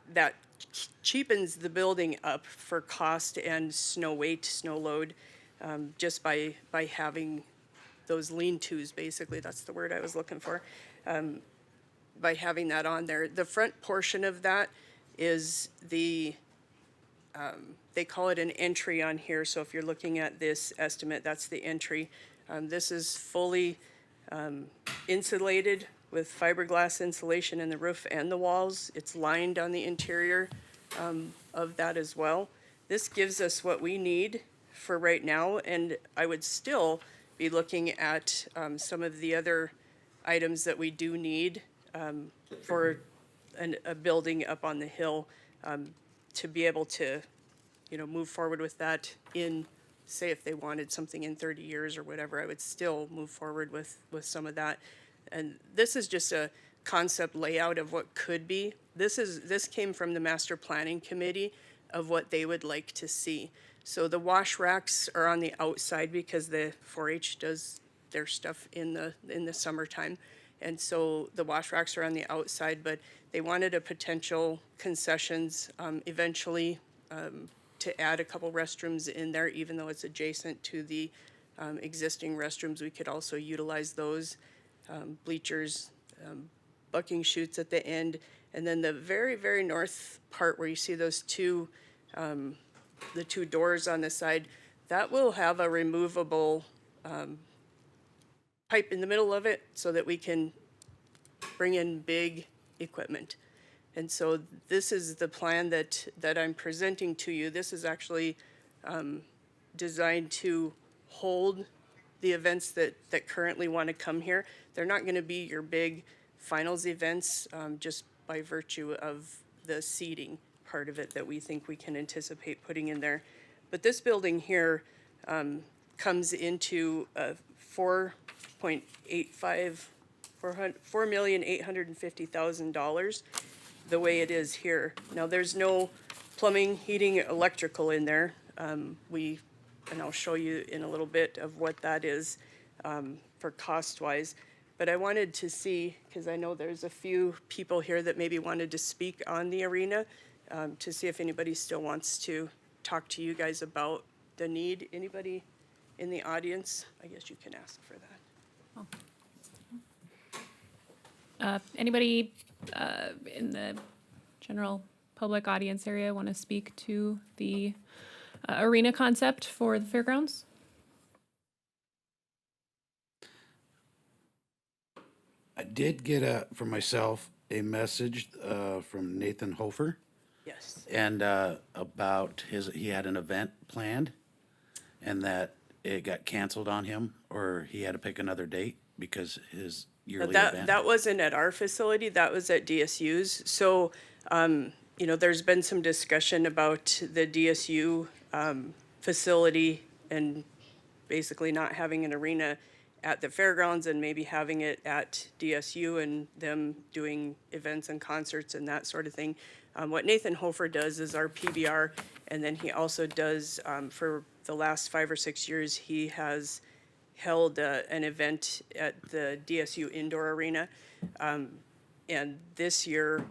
cheapens the building up for cost and snow weight, snow load, just by having those lean-tos, basically, that's the word I was looking for, by having that on there. The front portion of that is the, they call it an entry on here, so if you're looking at this estimate, that's the entry. This is fully insulated with fiberglass insulation in the roof and the walls. It's lined on the interior of that as well. This gives us what we need for right now, and I would still be looking at some of the other items that we do need for a building up on the hill to be able to, move forward with that in, say, if they wanted something in 30 years or whatever, I would still move forward with some of that. And this is just a concept layout of what could be. This came from the master planning committee of what they would like to see. So the wash racks are on the outside because the 4-H does their stuff in the summertime. And so the wash racks are on the outside, but they wanted a potential concessions eventually to add a couple restrooms in there, even though it's adjacent to the existing restrooms. We could also utilize those bleachers, bucking chutes at the end, and then the very, very north part where you see those the two doors on the side, that will have a removable pipe in the middle of it so that we can bring in big equipment. And so this is the plan that I'm presenting to you. This is actually designed to hold the events that currently want to come here. They're not going to be your big finals events just by virtue of the seating part of it that we think we can anticipate putting in there. But this building here comes into 4 $4,850,000, the way it is here. Now, there's no plumbing, heating, electrical in there. And I'll show you in a little bit of what that is for cost-wise. But I wanted to see, because I know there's a few people here that maybe wanted to speak on the arena, to see if anybody still wants to talk to you guys about the need. Anybody in the audience? I guess you can ask for that. Anybody in the general public audience area want to speak to the arena concept for the fairgrounds? I did get for myself, a message from Nathan Hofer. Yes. And about he had an event planned and that it got canceled on him, or he had to pick another date because his yearly event. That wasn't at our facility, that was at DSU's. So, there's been some discussion about the DSU facility and basically not having an arena at the fairgrounds and maybe having it at DSU and them doing events and concerts and that sort of thing. What Nathan Hofer does is our PBR, and then he also does, for the last 5 or 6 years, he has held an event at the DSU Indoor Arena. And this year,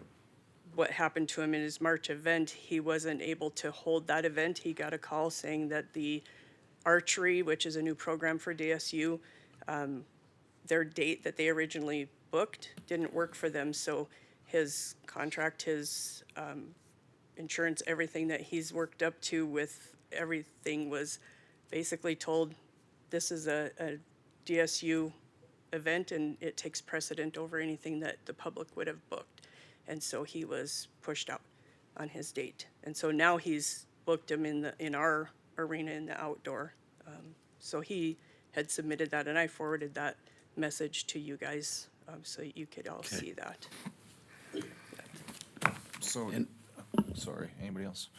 what happened to him in his March event, he wasn't able to hold that event. He got a call saying that the archery, which is a new program for DSU, their date that they originally booked didn't work for them. So his contract, his insurance, everything that he's worked up to with everything was basically told, this is a DSU event and it takes precedent over anything that the public would have booked. And so he was pushed out on his date. And so now he's booked him in our arena in the outdoor. So he had submitted that and I forwarded that message to you guys so you could all see that. So, sorry, anybody else?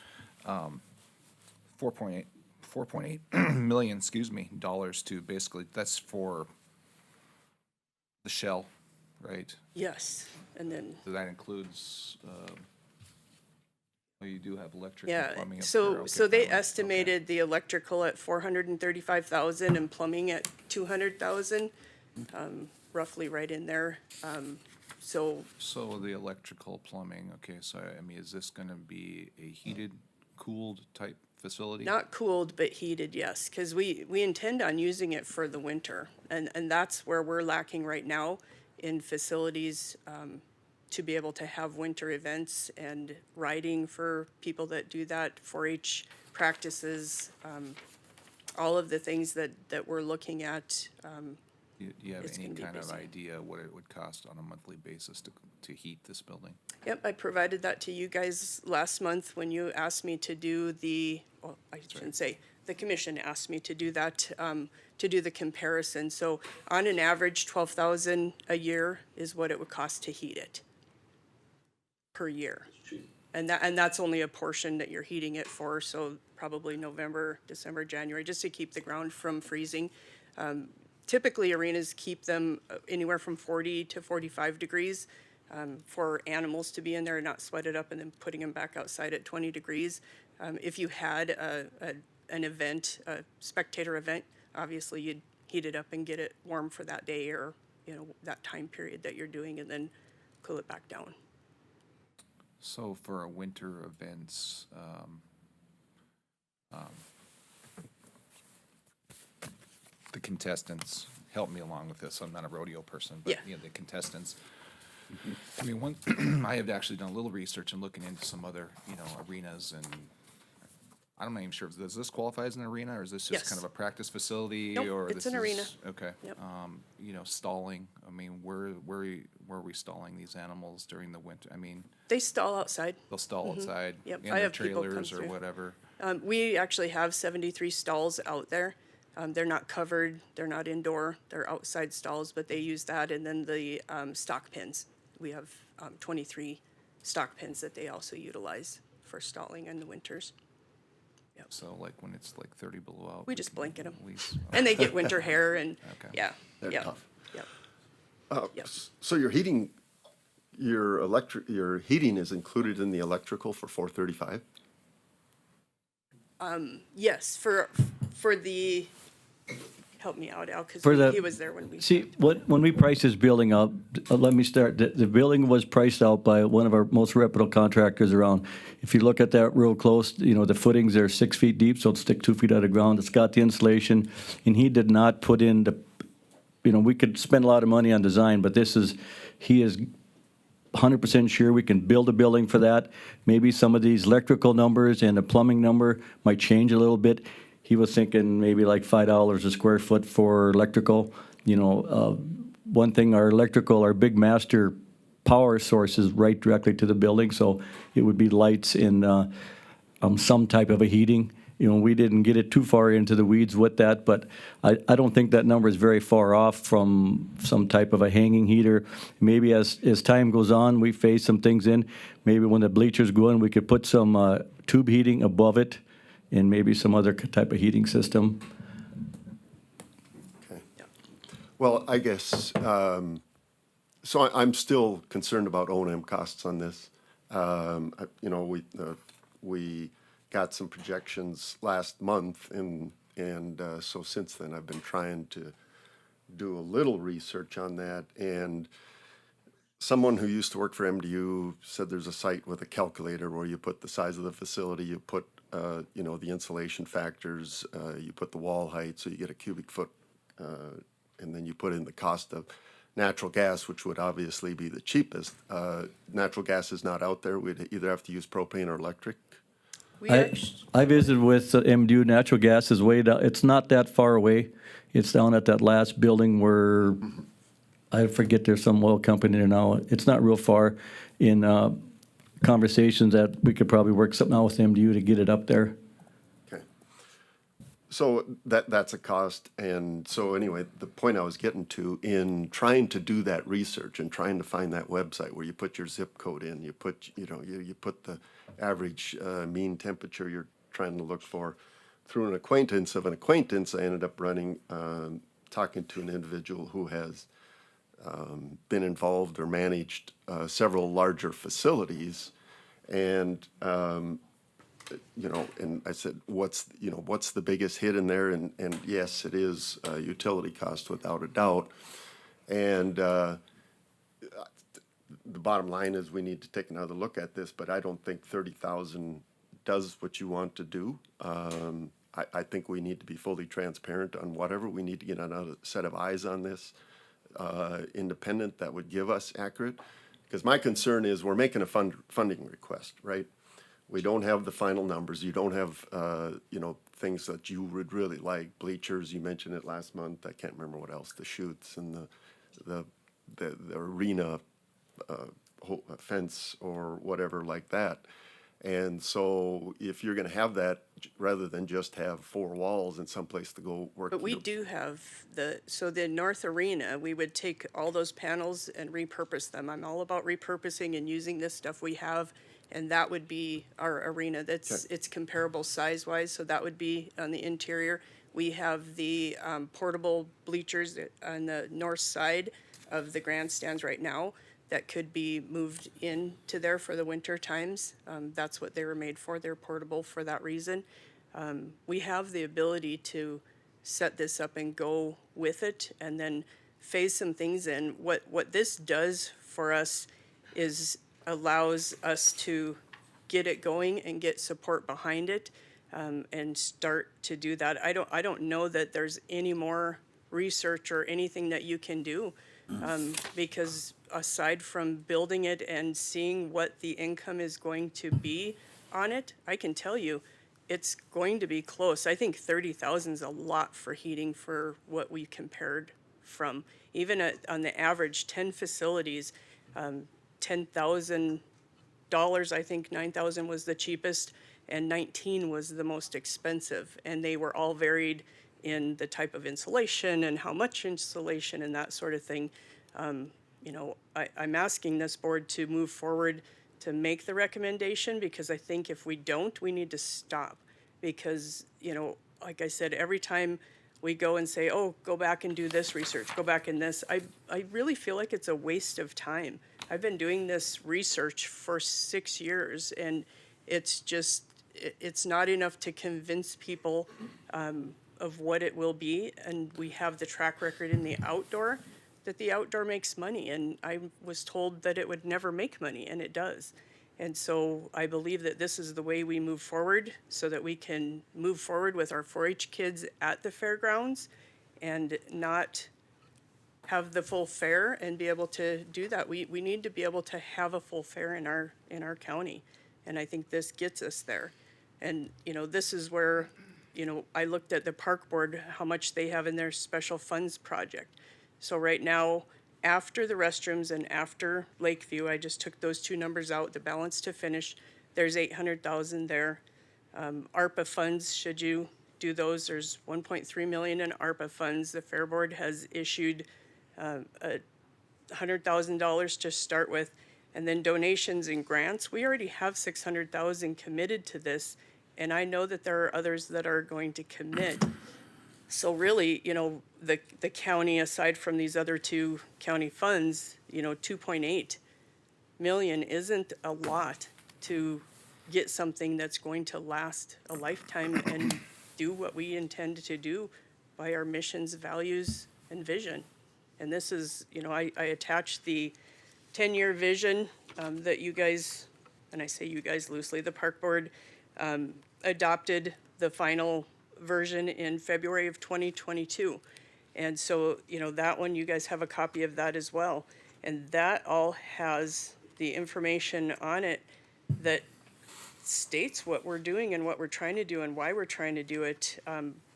4.8 million, dollars to basically, that's for the shell, right? Yes, and then, So that includes, well, you do have electric and yeah, plumbing up there. so Okay, they fine, okay. estimated the electrical at 435,000 and plumbing at 200,000, roughly right in there. So So the electrical plumbing, okay, so I mean, is this gonna be a heated, cooled type facility? not cooled, but heated, yes, because we intend on using it for the winter. And that's where we're lacking right now in facilities to be able to have winter events and riding for people that do that, 4-H practices, all of the things that we're looking at. Do you have It's any gonna be kind of busy. idea what it would cost on a monthly basis to heat this building? Yep, I provided that to you guys last month when you asked me to do well, I shouldn't say, the commission asked me to do that, to do the comparison. So on an average, 12,000 a year is what it would cost to heat it per year. And that's only a portion that you're heating it for, so probably November, December, January, just to keep the ground from freezing. Typically, arenas keep them anywhere from 40 to 45 degrees for animals to be in there and not sweat it up and then putting them back outside at 20 degrees. If you had an event, a spectator event, obviously you'd heat it up and get it warm for that day or, that time period that you're doing and then cool it back down. So for a winter events, the contestants, help me along with this, I'm not a rodeo person, but, Yeah. the contestants. I mean, I have actually done a little research and looking into some other, arenas and I'm not even sure, does this qualify as an arena or is this just Yes. kind of a practice facility? Nope, or it's this an arena. is- Okay. Yep. Stalling, I mean, where are we stalling these animals during the winter? I mean, They stall outside. they'll stall outside Mm-hmm. Yep, in I their have people come trailers or through. whatever. We actually have 73 stalls out there. They're not covered, they're not indoor, they're outside stalls, but they use that. And then the stock pens. We have 23 stock pens that they also utilize for stalling in the winters. So like when it's like 30 below out. We just blanket 'em. at And they get winter hair and, Okay. yeah, They're yeah, tough. yeah. Yep. So your heating is included in the electrical for 435? Yes, for the, help me out, Al, For because the- he was there when we. See, when we priced this building out, let me start, the building was priced out by one of our most reputable contractors around. If you look at that real close, you know, the footings are 6 feet deep, so it's stick 2 feet out of the ground. It's got the insulation, and he did not put in the, you know, we could spend a lot of money on design, but he is 100% sure we can build a building for that. Maybe some of these electrical numbers and the plumbing number might change a little bit. He was thinking maybe like $5 a square foot for electrical. You know, one thing, our big master power source is right directly to the building, so it would be lights and some type of a heating. You know, we didn't get it too far into the weeds with that, but I don't think that number is very far off from some type of a hanging heater. Maybe as time goes on, we phase some things in. Maybe when the bleachers go in, we could put some tube heating above it and maybe some other type of heating system. Okay. Well, I guess, so I'm still concerned about O&M costs on this. You know, we got some projections last month, and so since then, I've been trying to do a little research on that. And someone who used to work for MDU said there's a site with a calculator where you put the size of the facility, you put, you know, the insulation factors, you put the wall height, so you get a cubic foot, and then you put in the cost of natural gas, which would obviously be the cheapest. Natural gas is not out there. We'd either have to use propane or electric. We I actually, visited with MDU. Natural gas is way down. It's not that far away. It's down at that last building where, I forget, there's some oil company there now. It's not real far. In conversations that we could probably work something out with MDU to get it up there. Okay. So that's a cost. And so anyway, the point I was getting to in trying to do that research and trying to find that website where you put your zip code in, you put, you know, you put the average mean temperature you're trying to look for. Through an acquaintance of an acquaintance, I ended up talking to an individual who has been involved or managed several larger facilities. And, you know, and I said, what's the biggest hit in there? And yes, it is utility cost without a doubt. And the bottom line is we need to take another look at this, but I don't think 30,000 does what you want to do. I think we need to be fully transparent on whatever. We need to get another set of eyes on this, independent, that would give us accurate. Because my concern is we're making a funding request, right? We don't have the final numbers. You don't have, you know, things that you would really like. Bleachers, you mentioned it last month. I can't remember what else. The chutes and the arena fence or whatever like that. And so if you're going to have that, rather than just have 4 walls and someplace to go work. but we do have so the North Arena, we would take all those panels and repurpose them. I'm all about repurposing and using this stuff we have, and that would be our arena. It's comparable size-wise, so that would be on the interior. We have the portable bleachers on the north side of the grandstands right now that could be moved into there for the winter times. That's what they were made for. They're portable for that reason. We have the ability to set this up and go with it and then phase some things in. What this does for us is allows us to get it going and get support behind it, and start to do that. I don't know that there's any more research or anything that you can do, because aside from building it and seeing what the income is going to be on it, I can tell you it's going to be close. I think 30,000 is a lot for heating for what we compared from. Even on the average, 10 facilities, $10,000, I think 9,000 was the cheapest, and 19 was the most expensive. And they were all varied in the type of insulation and how much insulation and that sort of thing. You know, I'm asking this board to move forward to make the recommendation, because I think if we don't, we need to stop. because, you know, like I said, every time we go and say, oh, go back and do this research, go back in this, I really feel like it's a waste of time. I've been doing this research for 6 years, and it's just, it's not enough to convince people of what it will be. And we have the track record in the outdoor, that the outdoor makes money. And I was told that it would never make money, and it does. And so I believe that this is the way we move forward, so that we can move forward with our 4-H kids at the fairgrounds and not have the full fair and be able to do that. We need to be able to have a full fair in our county. And I think this gets us there. And, you know, this is where, you know, I looked at the park board, how much they have in their special funds project. So right now, after the restrooms and after Lakeview, I just took those two numbers out, the balance to finish, there's 800,000 there. ARPA funds, should you do those, there's 1.3 million in ARPA funds. The Fair Board has issued $100,000 to start with, and then donations and grants. We already have 600,000 committed to this, and I know that there are others that are going to commit. So really, you know, the county, aside from these other two county funds, you know, 2.8 million isn't a lot to get something that's going to last a lifetime and do what we intend to do by our missions, values, and vision. And this is, you know, I attached the 10-year vision that you guys, and I say you guys loosely, the park board adopted the final version in February of 2022. And so, you know, that one, you guys have a copy of that as well. And that all has the information on it that states what we're doing and what we're trying to do and why we're trying to do it.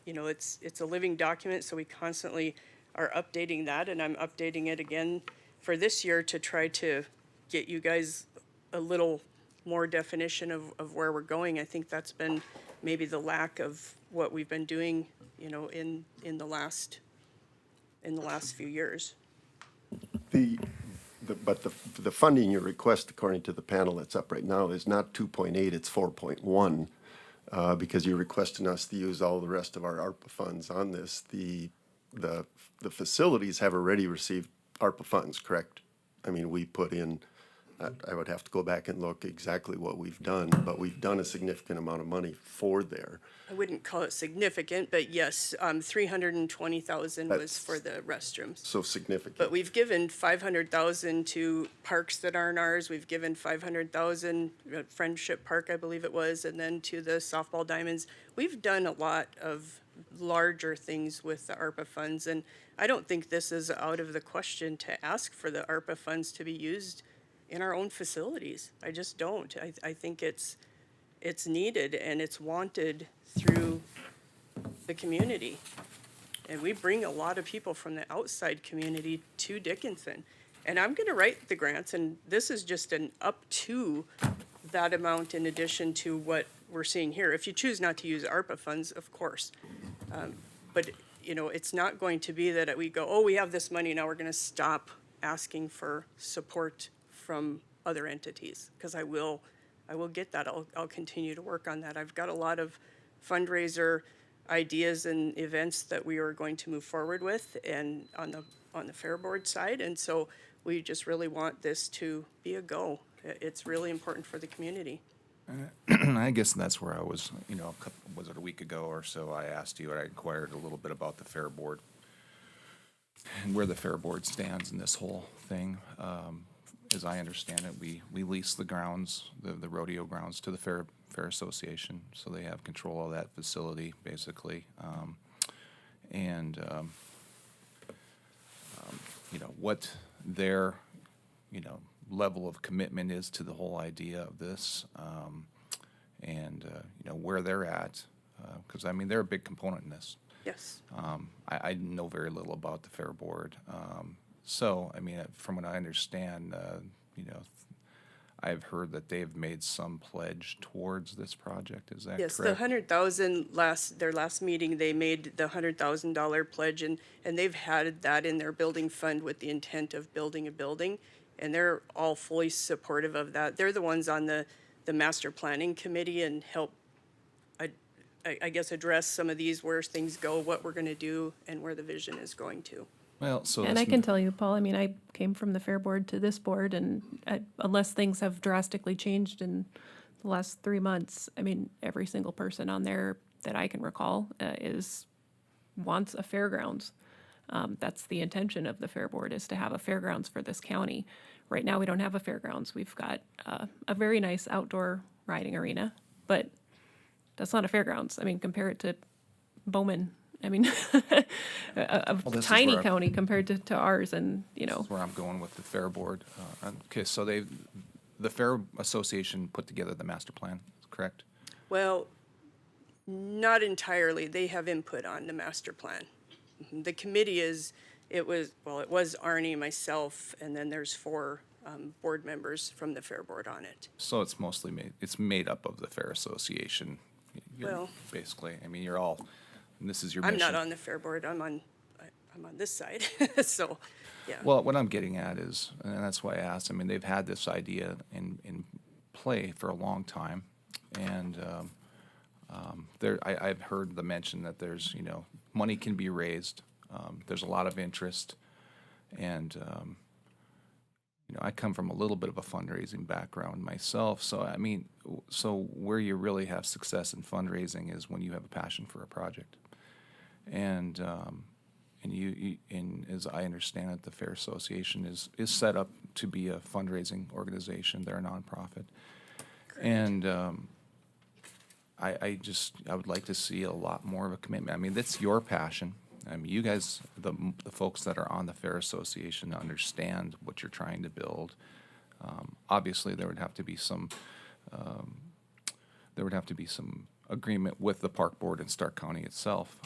You know, it's a living document, so we constantly are updating that, and I'm updating it again for this year to try to get you guys a little more definition of where we're going. I think that's been maybe the lack of what we've been doing, you know, in the last few years. But the funding you request, according to the panel that's up right now, is not 2.8, it's 4.1, because you're requesting us to use all the rest of our ARPA funds on this. The facilities have already received ARPA funds, correct? I mean, we put in, I would have to go back and look exactly what we've done, but we've done a significant amount of money for there. I wouldn't call it significant, but yes, 320,000 was That's- for the restrooms. So significant. But we've given 500,000 to parks that aren't ours. We've given 500,000, Friendship Park, I believe it was, and then to the softball diamonds. We've done a lot of larger things with the ARPA funds, and I don't think this is out of the question to ask for the ARPA funds to be used in our own facilities. I just don't. I think it's needed and it's wanted through the community. And we bring a lot of people from the outside community to Dickinson. And I'm gonna write the grants, and this is just an up to that amount in addition to what we're seeing here. If you choose not to use ARPA funds, of course. But, you know, it's not going to be that we go, oh, we have this money, now we're gonna stop asking for support from other entities, because I will get that. I'll continue to work on that. I've got a lot of fundraiser ideas and events that we are going to move forward with, and on the Fair Board side, and so we just really want this to be a go. It's really important for the community. I guess that's where I was, you know, was it a week ago or so, I asked you, and I inquired a little bit about the Fair Board and where the Fair Board stands in this whole thing. As I understand it, we lease the grounds, the rodeo grounds, to the Fair Association, so they have control of that facility, basically. You know, what their, you know, level of commitment is to the whole idea of this, you know, where they're at, because, I mean, they're a big component in this. Yes. I know very little about the Fair Board. So, I mean, from what I understand, you know, I've heard that they've made some pledge towards this project. Is that correct? Yes, the 100,000 their last meeting, they made the $100,000 pledge, and they've had that in their building fund with the intent of building a building, and they're all fully supportive of that. They're the ones on the master planning committee and help I guess, address some of these, where things go, what we're gonna do, and where the vision is going to. Well, so. And this I can tell you, Paul, I mean, I came from the Fair Board to this board, and unless things have drastically changed in the last 3 months, I mean, every single person on there that I can recall wants a fairgrounds. That's the intention of the Fair Board, is to have a fairgrounds for this county. Right now, we don't have a fairgrounds. We've got a very nice outdoor riding arena, but that's not a fairgrounds. I mean, compare it to Bowman. I mean, a this is tiny where I- county compared to ours, and, you know. That's where I'm going with the Fair Board. Okay, so the Fair Association put together the master plan, correct? Well, not entirely. They have input on the master plan. The committee it was Arnie, myself, and then there's 4 board members from the Fair Board on it. So it's mostly made up of the Fair Association. Well- Basically, I mean, you're all, and this is your mission. I'm not on the Fair Board. I'm on this side, so, yeah. Well, what I'm getting at is, and that's why I asked, I mean, they've had this idea in play for a long time, and I've heard the mention that there's, money can be raised, there's a lot of interest, and, I come from a little bit of a fundraising background myself, so I mean, so where you really have success in fundraising is when you have a passion for a project. And as I understand it, the Fair Association is set up to be a fundraising organization. They're a nonprofit. And I would like to see a lot more of a commitment. I mean, that's your passion. I mean, you guys, the folks that are on the Fair Association understand what you're trying to build. Obviously, there would have to be some agreement with the Park Board in Stark County itself.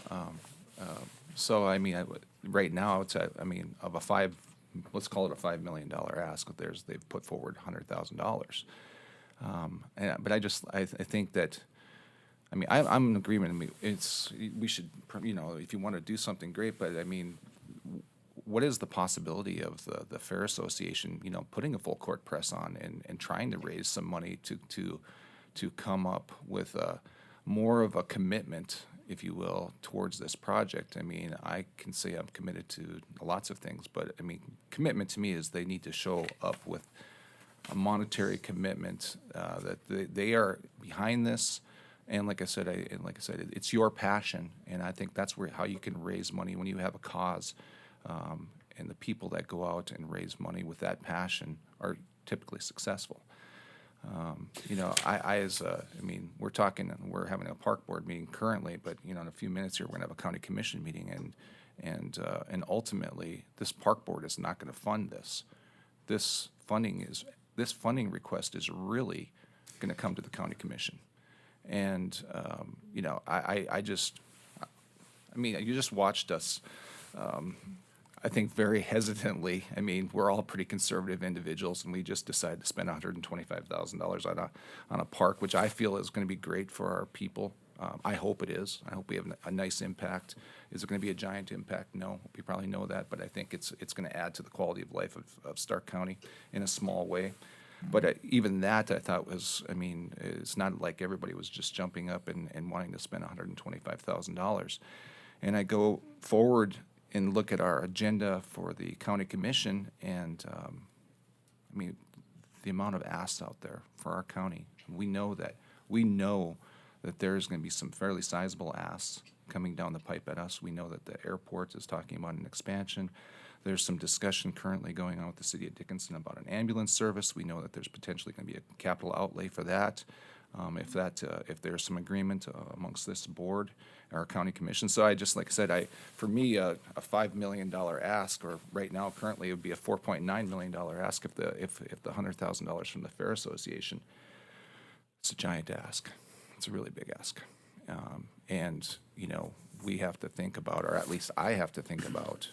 So, I mean, right now, it's of let's call it a $5 million ask. They've put forward $100,000. But I think that, I mean, I'm in agreement. I mean, we should, if you want to do something great, but I mean, what is the possibility of the Fair Association, putting a full court press on and trying to raise some money to come up with more of a commitment, if you will, towards this project? I mean, I can say I'm committed to lots of things, but I mean, commitment to me is they need to show up with a monetary commitment that they are behind this. And like I said, it's your passion, and I think that's how you can raise money when you have a cause. And the people that go out and raise money with that passion are typically successful. We're having a park board meeting currently, but in a few minutes here, we're gonna have a county commission meeting, and ultimately, this park board is not gonna fund this. This funding request is really gonna come to the county commission. And, you just watched us, I think very hesitantly. I mean, we're all pretty conservative individuals, and we just decided to spend $125,000 on a park, which I feel is going to be great for our people. I hope it is. I hope we have a nice impact. Is it going to be a giant impact? No, we probably know that, but I think it's going to add to the quality of life of Stark County in a small way. But even that, I thought it's not like everybody was just jumping up and wanting to spend $125,000. And I go forward and look at our agenda for the county commission, and the amount of asks out there for our county. We know that there's going to be some fairly sizable asks coming down the pipe at us. We know that the airport is talking about an expansion. There's some discussion currently going on with the city of Dickinson about an ambulance service. We know that there's potentially going to be a capital outlay for that. If there's some agreement amongst this board, our county commission. So like I said, for me, a $5 million ask, or right now currently it would be a $4.9 million ask if the $100,000 from the Fair Association. It's a giant ask. It's a really big ask. And we have to think about, or at least I have to think about,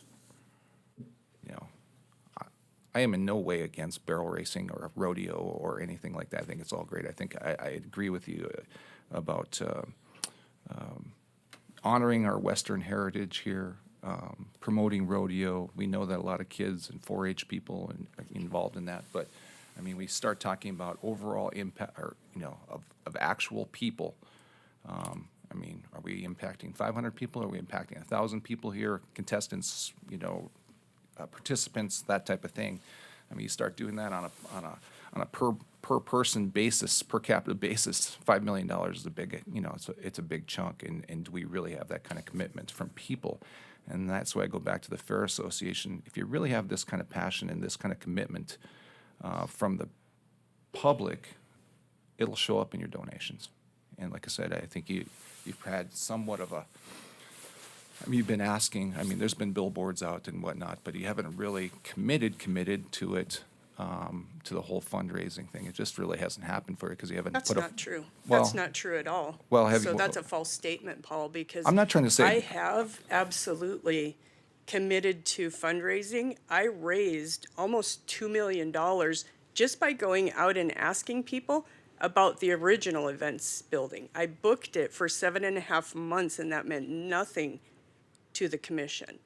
I am in no way against barrel racing or rodeo or anything like that. I think it's all great. I think I agree with you about honoring our Western heritage here, promoting rodeo. We know that a lot of kids and 4-H people are involved in that, but we start talking about overall impact, or of actual people. I mean, are we impacting 500 people? Are we impacting 1,000 people here? Contestants, participants, that type of thing. I mean, you start doing that on a per person basis, per capita basis, $5 million is a big, it's a big chunk. And do we really have that kind of commitment from people? And that's why I go back to the Fair Association. If you really have this kind of passion and this kind of commitment from the public, it'll show up in your donations. And like I said, I think you've had somewhat of you've been asking, there's been billboards out and whatnot, but you haven't really committed to it, to the whole fundraising thing. It just really hasn't happened for you because you haven't That's put not true. Well- That's not true at all. Well, have So you- that's a false statement, Paul, because I'm not trying to say- I have absolutely committed to fundraising. I raised almost $2 million just by going out and asking people about the original events building. I booked it for 7.5 months, and that meant nothing to the commission.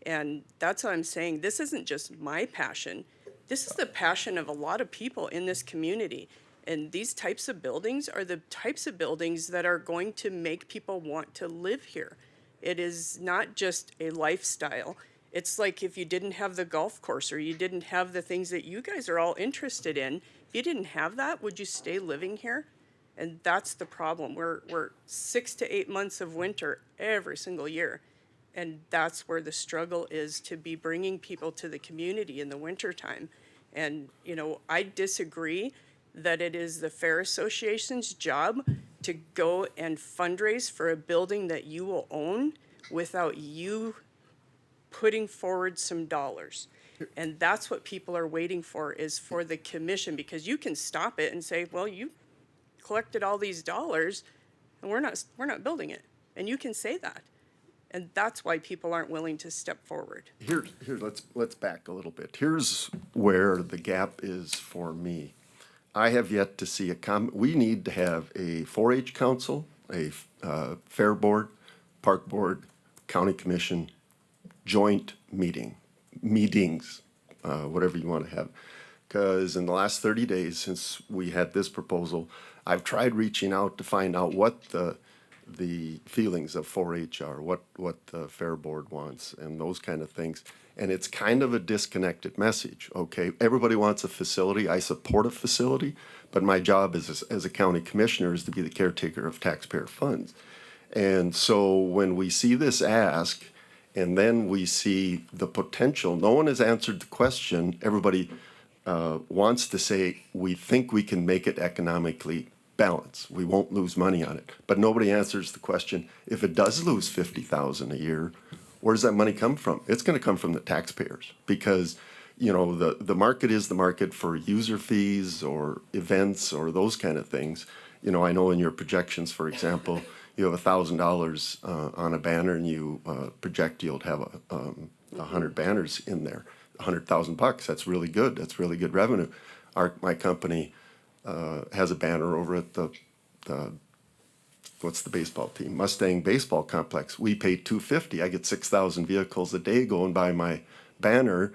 And that's what I'm saying. This isn't just my passion. This is the passion of a lot of people in this community. And these types of buildings are the types of buildings that are going to make people want to live here. It is not just a lifestyle. It's like if you didn't have the golf course or you didn't have the things that you guys are all interested in, if you didn't have that, would you stay living here? And that's the problem. We're 6 to 8 months of winter every single year. And that's where the struggle is, to be bringing people to the community in the wintertime. And, I disagree that it is the Fair Association's job to go and fundraise for a building that you will own without you putting forward some dollars. And that's what people are waiting for, is for the commission, because you can stop it and say, well, you collected all these dollars and we're not building it. And you can say that. And that's why people aren't willing to step forward. Here, let's back a little bit. Here's where the gap is for me. I have yet to see we need to have a 4-H council, a fair board, park board, county commission, joint meetings, whatever you want to have. Because in the last 30 days since we had this proposal, I've tried reaching out to find out what the feelings of 4-H are, what the fair board wants, and those kind of things. And it's kind of a disconnected message, okay? Everybody wants a facility. I support a facility, but my job as a county commissioner is to be the caretaker of taxpayer funds. And so when we see this ask, and then we see the potential, no one has answered the question. Everybody wants to say, we think we can make it economically balanced. We won't lose money on it. But nobody answers the question, if it does lose $50,000 a year, where does that money come from? It's going to come from the taxpayers, because the market is the market for user fees or events or those kind of things. I know in your projections, for example, you have $1,000 on a banner, and you project you'll have 100 banners in there, $100,000. That's really good. That's really good revenue. My company has a banner over at the what's the baseball team? Mustang Baseball Complex. We pay $250. I get 6,000 vehicles a day going by my banner.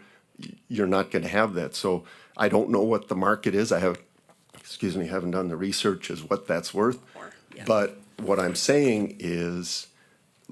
You're not going to have that. So I don't know what the market is. Haven't done the research as what that's worth. But what I'm saying is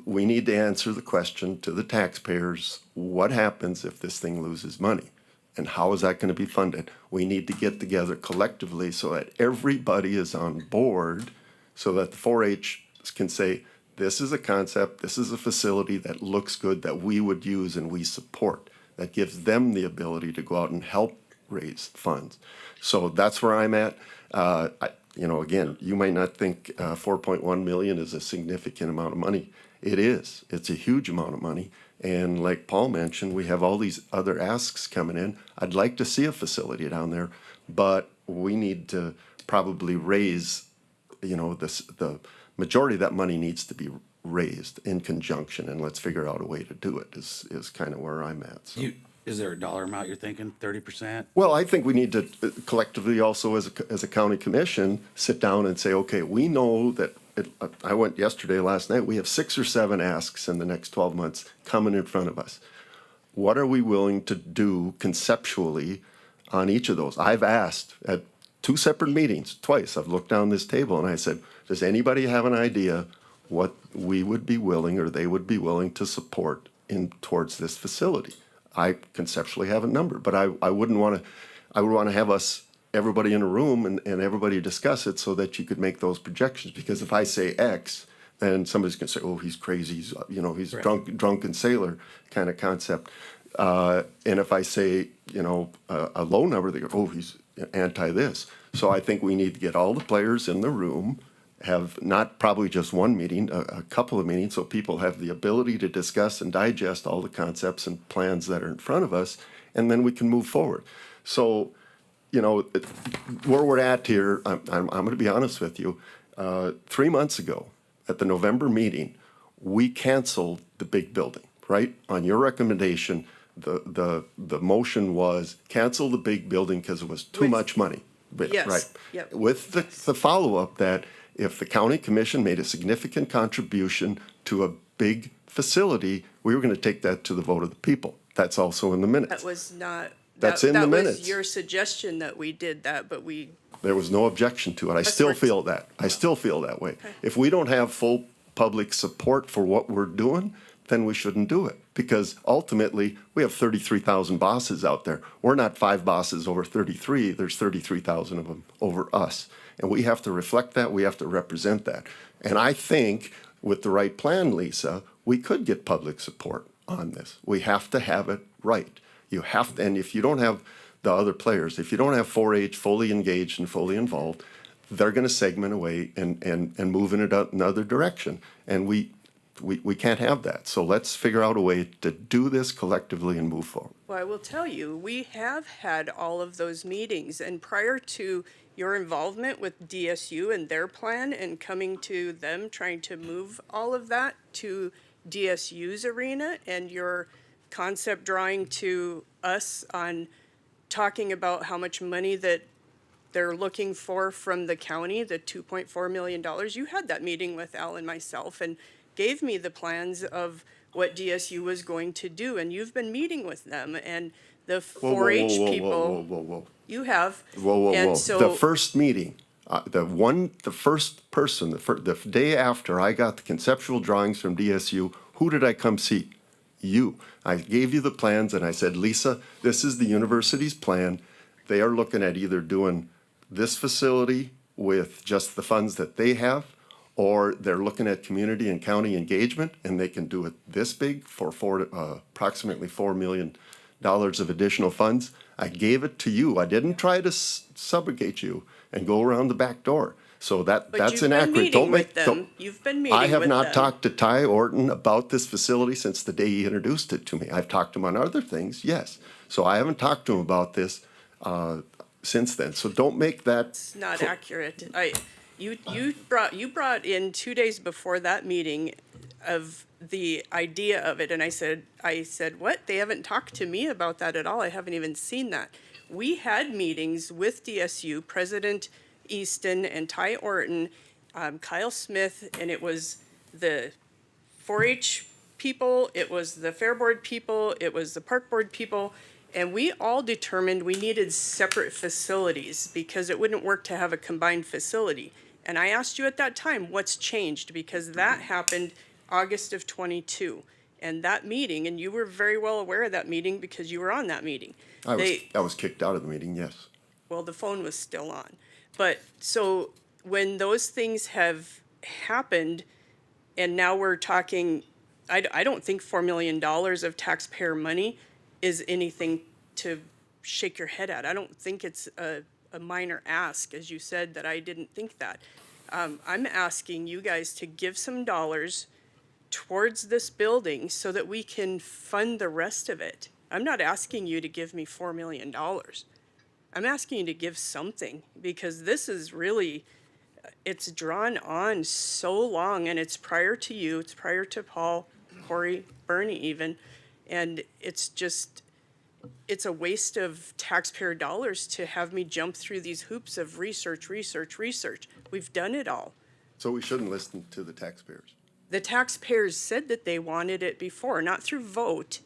we need to answer the question to the taxpayers, what happens if this thing loses money? And how is that going to be funded? We need to get together collectively so that everybody is on board, so that the 4-H can say, this is a concept, this is a facility that looks good, that we would use and we support. That gives them the ability to go out and help raise funds. So that's where I'm at. Again, you might not think 4.1 million is a significant amount of money. It is. It's a huge amount of money. And like Paul mentioned, we have all these other asks coming in. I'd like to see a facility down there, but we need to probably raise, the majority of that money needs to be raised in conjunction, and let's figure out a way to do it is kind of where I'm at. So. Is there a dollar amount you're thinking, 30%? Well, I think we need to collectively also as a county commission, sit down and say, okay, we know that I went last night, we have 6 or 7 asks in the next 12 months coming in front of us. What are we willing to do conceptually on each of those? I've asked at 2 separate meetings, twice, I've looked down this table and I said, does anybody have an idea what we would be willing or they would be willing to support in towards this facility. I conceptually have a number, but I wouldn't want to, I would want to have everybody in a room and everybody discuss it so that you could make those projections. Because if I say X, then somebody's going to say, oh, he's crazy, he's, he's drunken sailor kind of concept. And if I say, a low number, they go, oh, he's anti this. So I think we need to get all the players in the room, have not probably just one meeting, a couple of meetings, so people have the ability to discuss and digest all the concepts and plans that are in front of us, and then we can move forward. So, where we're at here, I'm going to be honest with you. 3 months ago, at the November meeting, we canceled the big building, right? On your recommendation, the motion was cancel the big building because it was too much money. Yes, Right. yep. With the follow-up that if the county commission made a significant contribution to a big facility, we were going to take that to the vote of the people. That's also in the minutes. That was not. That's that- in the That minutes. was your suggestion that we did that, but we, There was no objection to it. I still correct. feel that. I still feel that way. If we don't have full public support for what we're doing, then we shouldn't do it. Because ultimately, we have 33,000 bosses out there. We're not 5 bosses over 33. There's 33,000 of them over us. And we have to reflect that. We have to represent that. And I think with the right plan, Lisa, we could get public support on this. We have to have it right. You have to, and if you don't have the other players, if you don't have 4-H fully engaged and fully involved, they're going to segment away and move in another direction. And we can't have that. So let's figure out a way to do this collectively and move forward. well, I will tell you, we have had all of those meetings, and prior to your involvement with DSU and their plan and coming to them, trying to move all of that to DSU's arena, and your concept drawing to us on talking about how much money that they're looking for from the county, the $2.4 million. You had that meeting with Al and myself and gave me the plans of what DSU was going to do, and you've been meeting with them and the 4-H people. Whoa. You have. Whoa. And so, The first meeting, the first person, the day after I got the conceptual drawings from DSU, who did I come see? You. I gave you the plans and I said, Lisa, this is the university's plan. They are looking at either doing this facility with just the funds that they have, or they're looking at community and county engagement, and they can do it this big for approximately $4 million of additional funds. I gave it to you. I didn't try to subrogate you and go around the back door. So but that's you've been inaccurate. meeting Don't with make. them. Don't, You've been meeting with them. I have not talked to Ty Orton about this facility since the day he introduced it to me. I've talked to him on other things, yes. So I haven't talked to him about this since then. So don't make that. It's not accurate. You brought in 2 days before that meeting of the idea of it, and I said, what? They haven't talked to me about that at all. I haven't even seen that. We had meetings with DSU, President Easton and Ty Orton, Kyle Smith, and it was the 4-H people, it was the Fair Board people, it was the Park Board people, and we all determined we needed separate facilities because it wouldn't work to have a combined facility. And I asked you at that time, what's changed? Because that happened August of '22. And that meeting, and you were very well aware of that meeting because you were on that meeting. I was kicked out of the meeting, yes. Well, the phone was still on. But so when those things have happened, and now we're talking, I don't think $4 million of taxpayer money is anything to shake your head at. I don't think it's a minor ask, as you said, that I didn't think that. I'm asking you guys to give some dollars towards this building so that we can fund the rest of it. I'm not asking you to give me $4 million. I'm asking you to give something, because this is really, it's drawn on so long, and it's prior to you, it's prior to Paul, Corey, Bernie even, and it's just, it's a waste of taxpayer dollars to have me jump through these hoops of research. We've done it all. So we shouldn't listen to the taxpayers. The taxpayers said that they wanted it before, not through vote,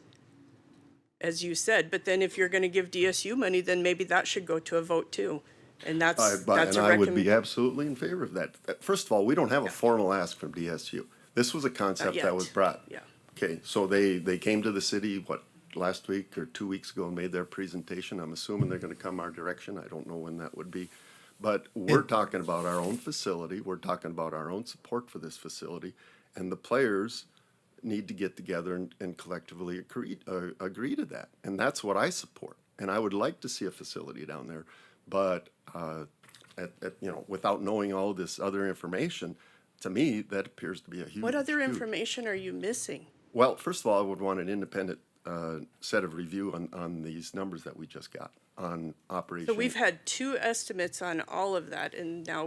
as you said, but then if you're gonna give DSU money, then maybe that should go to a vote too. And that's a And I would be recommend. absolutely in favor of that. First of all, we don't have a formal ask from DSU. This was a concept yet. that was brought. Yeah. Okay, so they came to the city, what, last week or 2 weeks ago and made their presentation. I'm assuming they're gonna come our direction. I don't know when that would be. But we're talking about our own facility. We're talking about our own support for this facility. And the players need to get together and collectively agree to that. And that's what I support. And I would like to see a facility down there. But, without knowing all this other information, to me, that appears to be a huge. What other huge- information are you missing? Well, first of all, I would want an independent set of review on these numbers that we just got on operation. So we've had 2 estimates on all of that, and now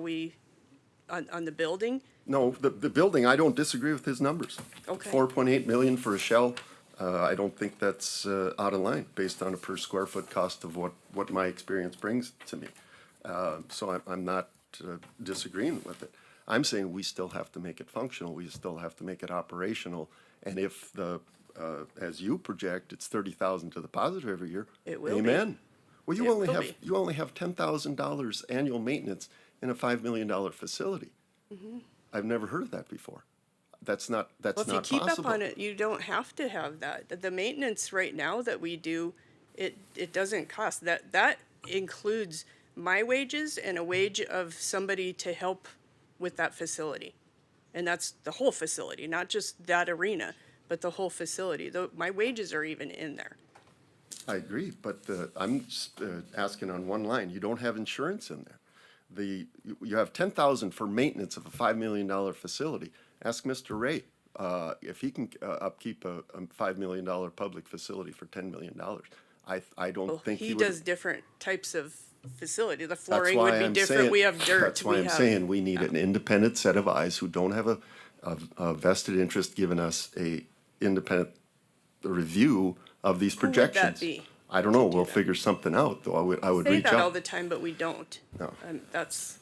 on the building? No, the building, I don't disagree with his numbers. Okay. 4.8 million for a shell, I don't think that's out of line based on a per square foot cost of what my experience brings to me. So I'm not disagreeing with it. I'm saying we still have to make it functional, we still have to make it operational, and if as you project, it's 30,000 to the positive every year. It will be. Amen. Well, It will be. you only have $10,000 annual maintenance in a $5 million facility. I've never heard of that before. That's not Well, if you not keep possible. up on it, you don't have to have that. The maintenance right now that we do, it doesn't cost. That includes my wages and a wage of somebody to help with that facility. And that's the whole facility, not just that arena, but the whole facility. My wages are even in there. I agree, but I'm asking on one line, you don't have insurance in there. You have 10,000 for maintenance of a $5 million facility. Ask Mr. Ray if he can upkeep a $5 million public facility for $10 million. I don't Well, think he would. does different types of facility. The That's flooring why would be I'm different. saying- We have dirt. That's why I'm saying we need an independent set of eyes who don't have a vested interest giving us a independent review of these Who would that projections. be I don't know, we'll figure something out, though. I would say reach that all out. the time, but we don't. No. And that's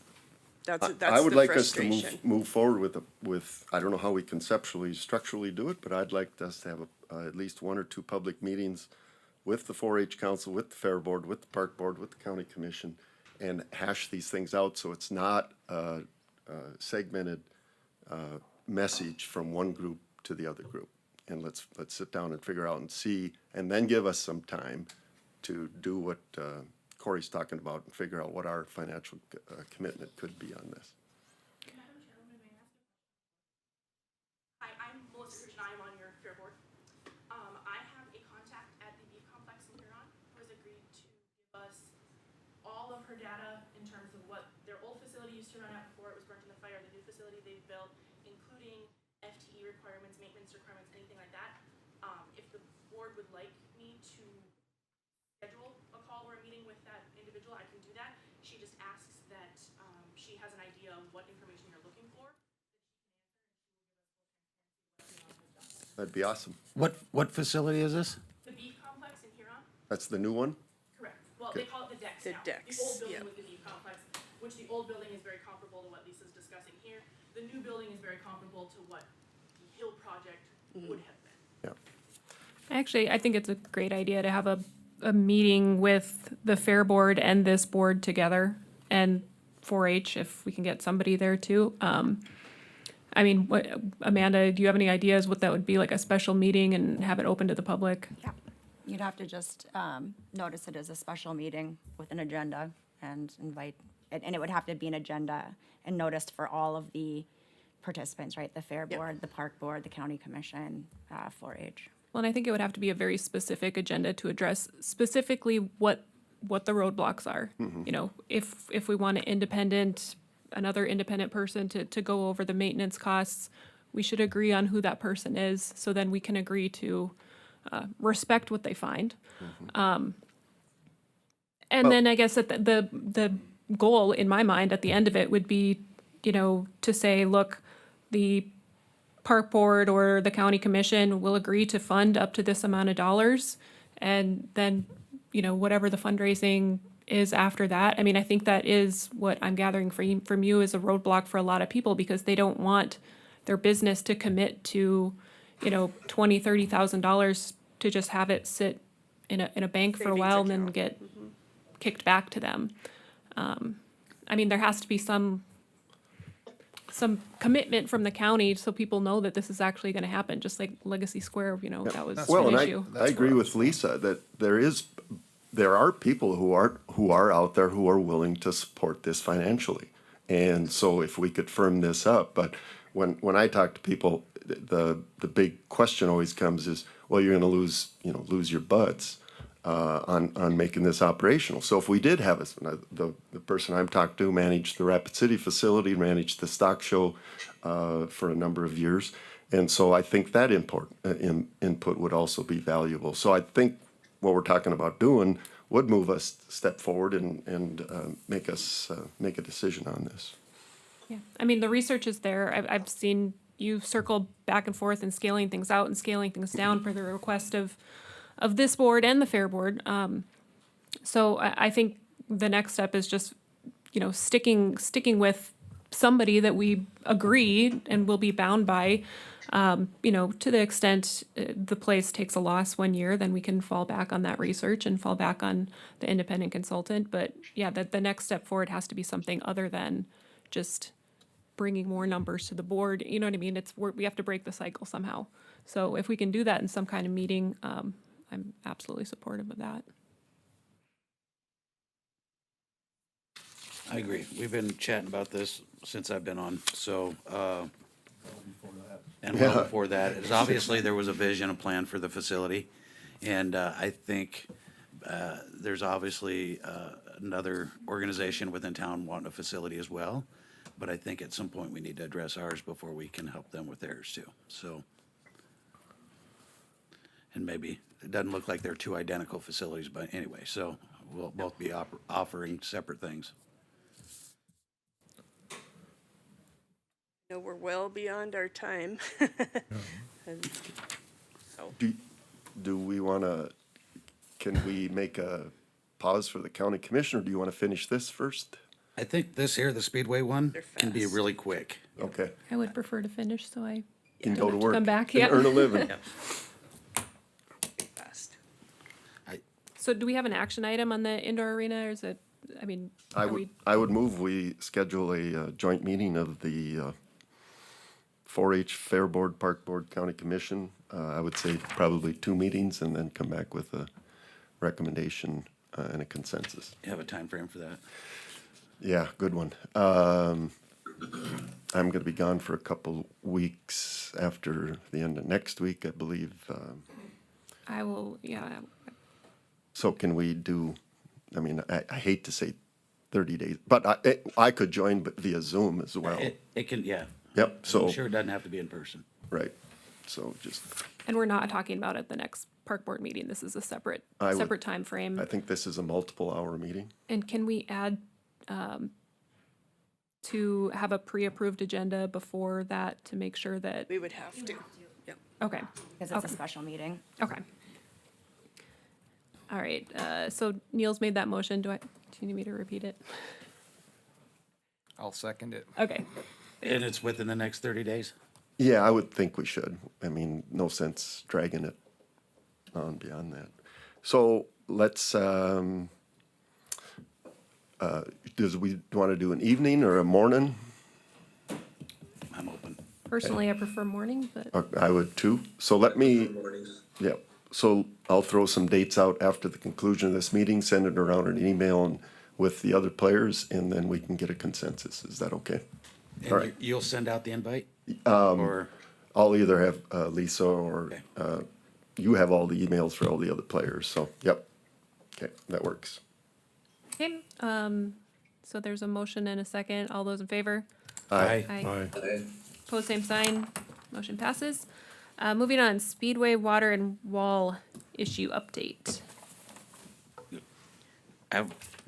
I the would like us to frustration. move forward with, I don't know how we conceptually, structurally do it, but I'd like us to have at least 1 or 2 public meetings with the 4-H council, with the fair board, with the park board, with the county commission, and hash these things out so it's not a segmented message from one group to the other group. And let's sit down and figure out and see, and then give us some time to do what Corey's talking about and figure out what our financial commitment could be on this. Hi, I'm Melissa Christian. I'm on your fair board. I have a contact at the Beef Complex in Huron who has agreed to give us all of her data in terms of what their old facility used to run at before it was burnt in the fire, the new facility they've built, including FTE requirements, maintenance requirements, anything like that. If the board would like me to schedule a call or a meeting with that individual, I can do that. She just asks that she has an idea of what information you're looking for. That'd be awesome. What facility is this? The Beef Complex in Huron? That's the new one? Correct. Well, they call it the decks The now. decks, The old building yep. was the Beef Complex, which the old building is very comparable to what Lisa's discussing here. The new building is very comparable to what the Hill project would have been. Yeah. Actually, I think it's a great idea to have a meeting with the fair board and this board together, and 4-H, if we can get somebody there too. I mean, Amanda, do you have any ideas what that would be, like a special meeting and have it open to the public? Yeah, you'd have to just notice it as a special meeting with an agenda and invite, and it would have to be an agenda and noticed for all of the participants, right? The fair board, the park board, the county commission, 4-H. Well, and I think it would have to be a very specific agenda to address specifically what the roadblocks are. You know, if we want another independent person to go over the maintenance costs, we should agree on who that person is, so then we can agree to respect what they find. And then I guess that the goal in my mind at the end of it would be, you know, to say, look, the park board or the county commission will agree to fund up to this amount of dollars, and then, you know, whatever the fundraising is after that. I mean, I think that is what I'm gathering from you is a roadblock for a lot of people, because they don't want their business to commit to, you know, $20,000, $30,000 to just have it sit in a bank for a Savings while and then account. get kicked back to them. I mean, there has to be some commitment from the county so people know that this is actually gonna happen, just like Legacy Square, you know, that was Well, an and issue. I agree with Lisa that there are people who are out there who are willing to support this financially. And so if we could firm this up, but when I talk to people, the big question always comes is, well, you're gonna lose your butts on making this operational. So if we did have the person I'm talking to managed the Rapid City facility, managed the stock show for a number of years. And so I think that input would also be valuable. So I think what we're talking about doing would move us a step forward and make us make a decision on this. Yeah, I mean, the research is there. I've seen you circle back and forth and scaling things out and scaling things down for the request of this board and the Fair Board. So I think the next step is just, you know, sticking with somebody that we agree and will be bound by. You know, to the extent the place takes a loss 1 year, then we can fall back on that research and fall back on the independent consultant. But yeah, the next step forward has to be something other than just bringing more numbers to the board. You know what I mean? We have to break the cycle somehow. So if we can do that in some kind of meeting, I'm absolutely supportive of that. I agree. We've been chatting about this since I've been on, so, and well Yeah. before that, is obviously there was a vision, a plan for the facility. And, I think, there's obviously, another organization within town wanting a facility as well. But I think at some point we need to address ours before we can help them with theirs too, so. And maybe, it doesn't look like they're two identical facilities, but anyway, so we'll both be offering separate things. No, we're well beyond our time. And so, Do we can we make a pause for the county commissioner? Do you want to finish this first? I think this here, the Speedway one, They're can be fast. really quick. Okay. I would prefer to finish, so I Can don't go to have to work. come back. Can Yeah. earn a living. fast. So do we have an action item on the indoor arena, or is it, I mean, are we? I would move we schedule a joint meeting of the 4-H Fair Board, Park Board, County Commission. I would say probably 2 meetings and then come back with a recommendation and a consensus. You have a time frame for that? Yeah, good one. I'm going to be gone for a couple weeks after the end of next week, I believe. I will, yeah, So can we do, I mean, I hate to say 30 days, but I could join but via Zoom as well. It can, yeah. Yep, so, I'm sure it doesn't have to be in person. right. So just, and we're not talking about at the next park board meeting. This is a separate I would- timeframe. I think this is a multiple hour meeting. And can we add, to have a pre-approved agenda before that to make sure that, We would have to. Yep. okay, Because it's a special meeting. okay. All right, so Neil's made that motion. Do you need me to repeat it? I'll second it. Okay, And it's within the next 30 days? Yeah, I would think we should. I mean, no sense dragging it on beyond that. So let's, does we want to do an evening or a morning? I'm open. personally, I prefer morning, but I would too. So let me, Mornings. yeah, so I'll throw some dates out after the conclusion of this meeting, send it around in an email and with the other players, and then we can get a consensus. Is that okay? All right. And you'll send out the invite? Or, I'll either have Lisa or Okay. you have all the emails for all the other players, so, yep. Okay, that works. okay, so there's a motion and a second. All those in favor? Aye. Aye. Pose same sign. Motion passes. Moving on, Speedway water and wall issue update.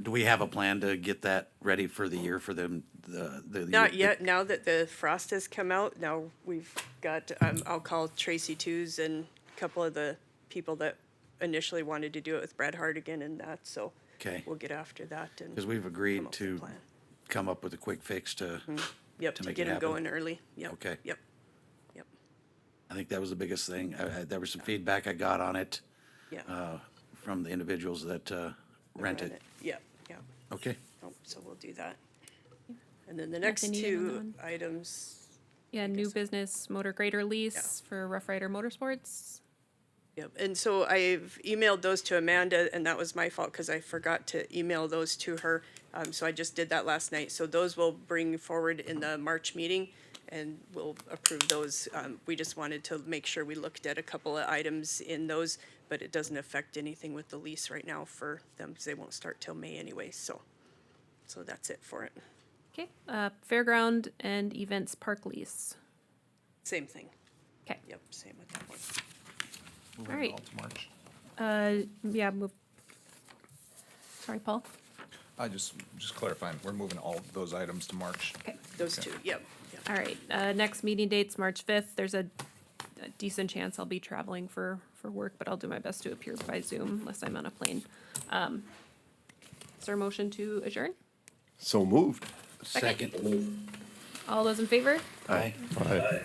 Do we have a plan to get that ready for the year for them, the? Not yet. Now that the frost has come out, now we've got, I'll call Tracy Tews and a couple of the people that initially wanted to do it with Brad Hardigan and that, so Okay, we'll get after that and. because we've come agreed up with a to plan. come up with a quick fix to, Yep, to to make get it them happen. going early. Yep. Okay. Yep. Yep. I think that was the biggest thing. There was some feedback I got on it, Yeah. from the individuals that, rent it. Yep. Yep. Okay, So we'll do that. And then the next Nothing needed on that two one? items, Yeah, new business motor grader lease for Rough Rider Motorsports. yep, and so I've emailed those to Amanda, and that was my fault, because I forgot to email those to her. So I just did that last night, so those will bring forward in the March meeting, and we'll approve those. We just wanted to make sure we looked at a couple of items in those, but it doesn't affect anything with the lease right now for them, because they won't start till May anyway, so that's it for it. Okay, fairground and events park lease. Same thing, Okay, yep, same with that one. Moving All right. all to March. yeah, move. Sorry, Paul. Just clarifying, we're moving all those items to March. Okay. Those two, yep, yep. All right, next meeting date's March 5th. There's a decent chance I'll be traveling for work, but I'll do my best to appear by Zoom unless I'm on a plane. Is there a motion to adjourn? So moved. Second. All those in favor? Aye. Aye.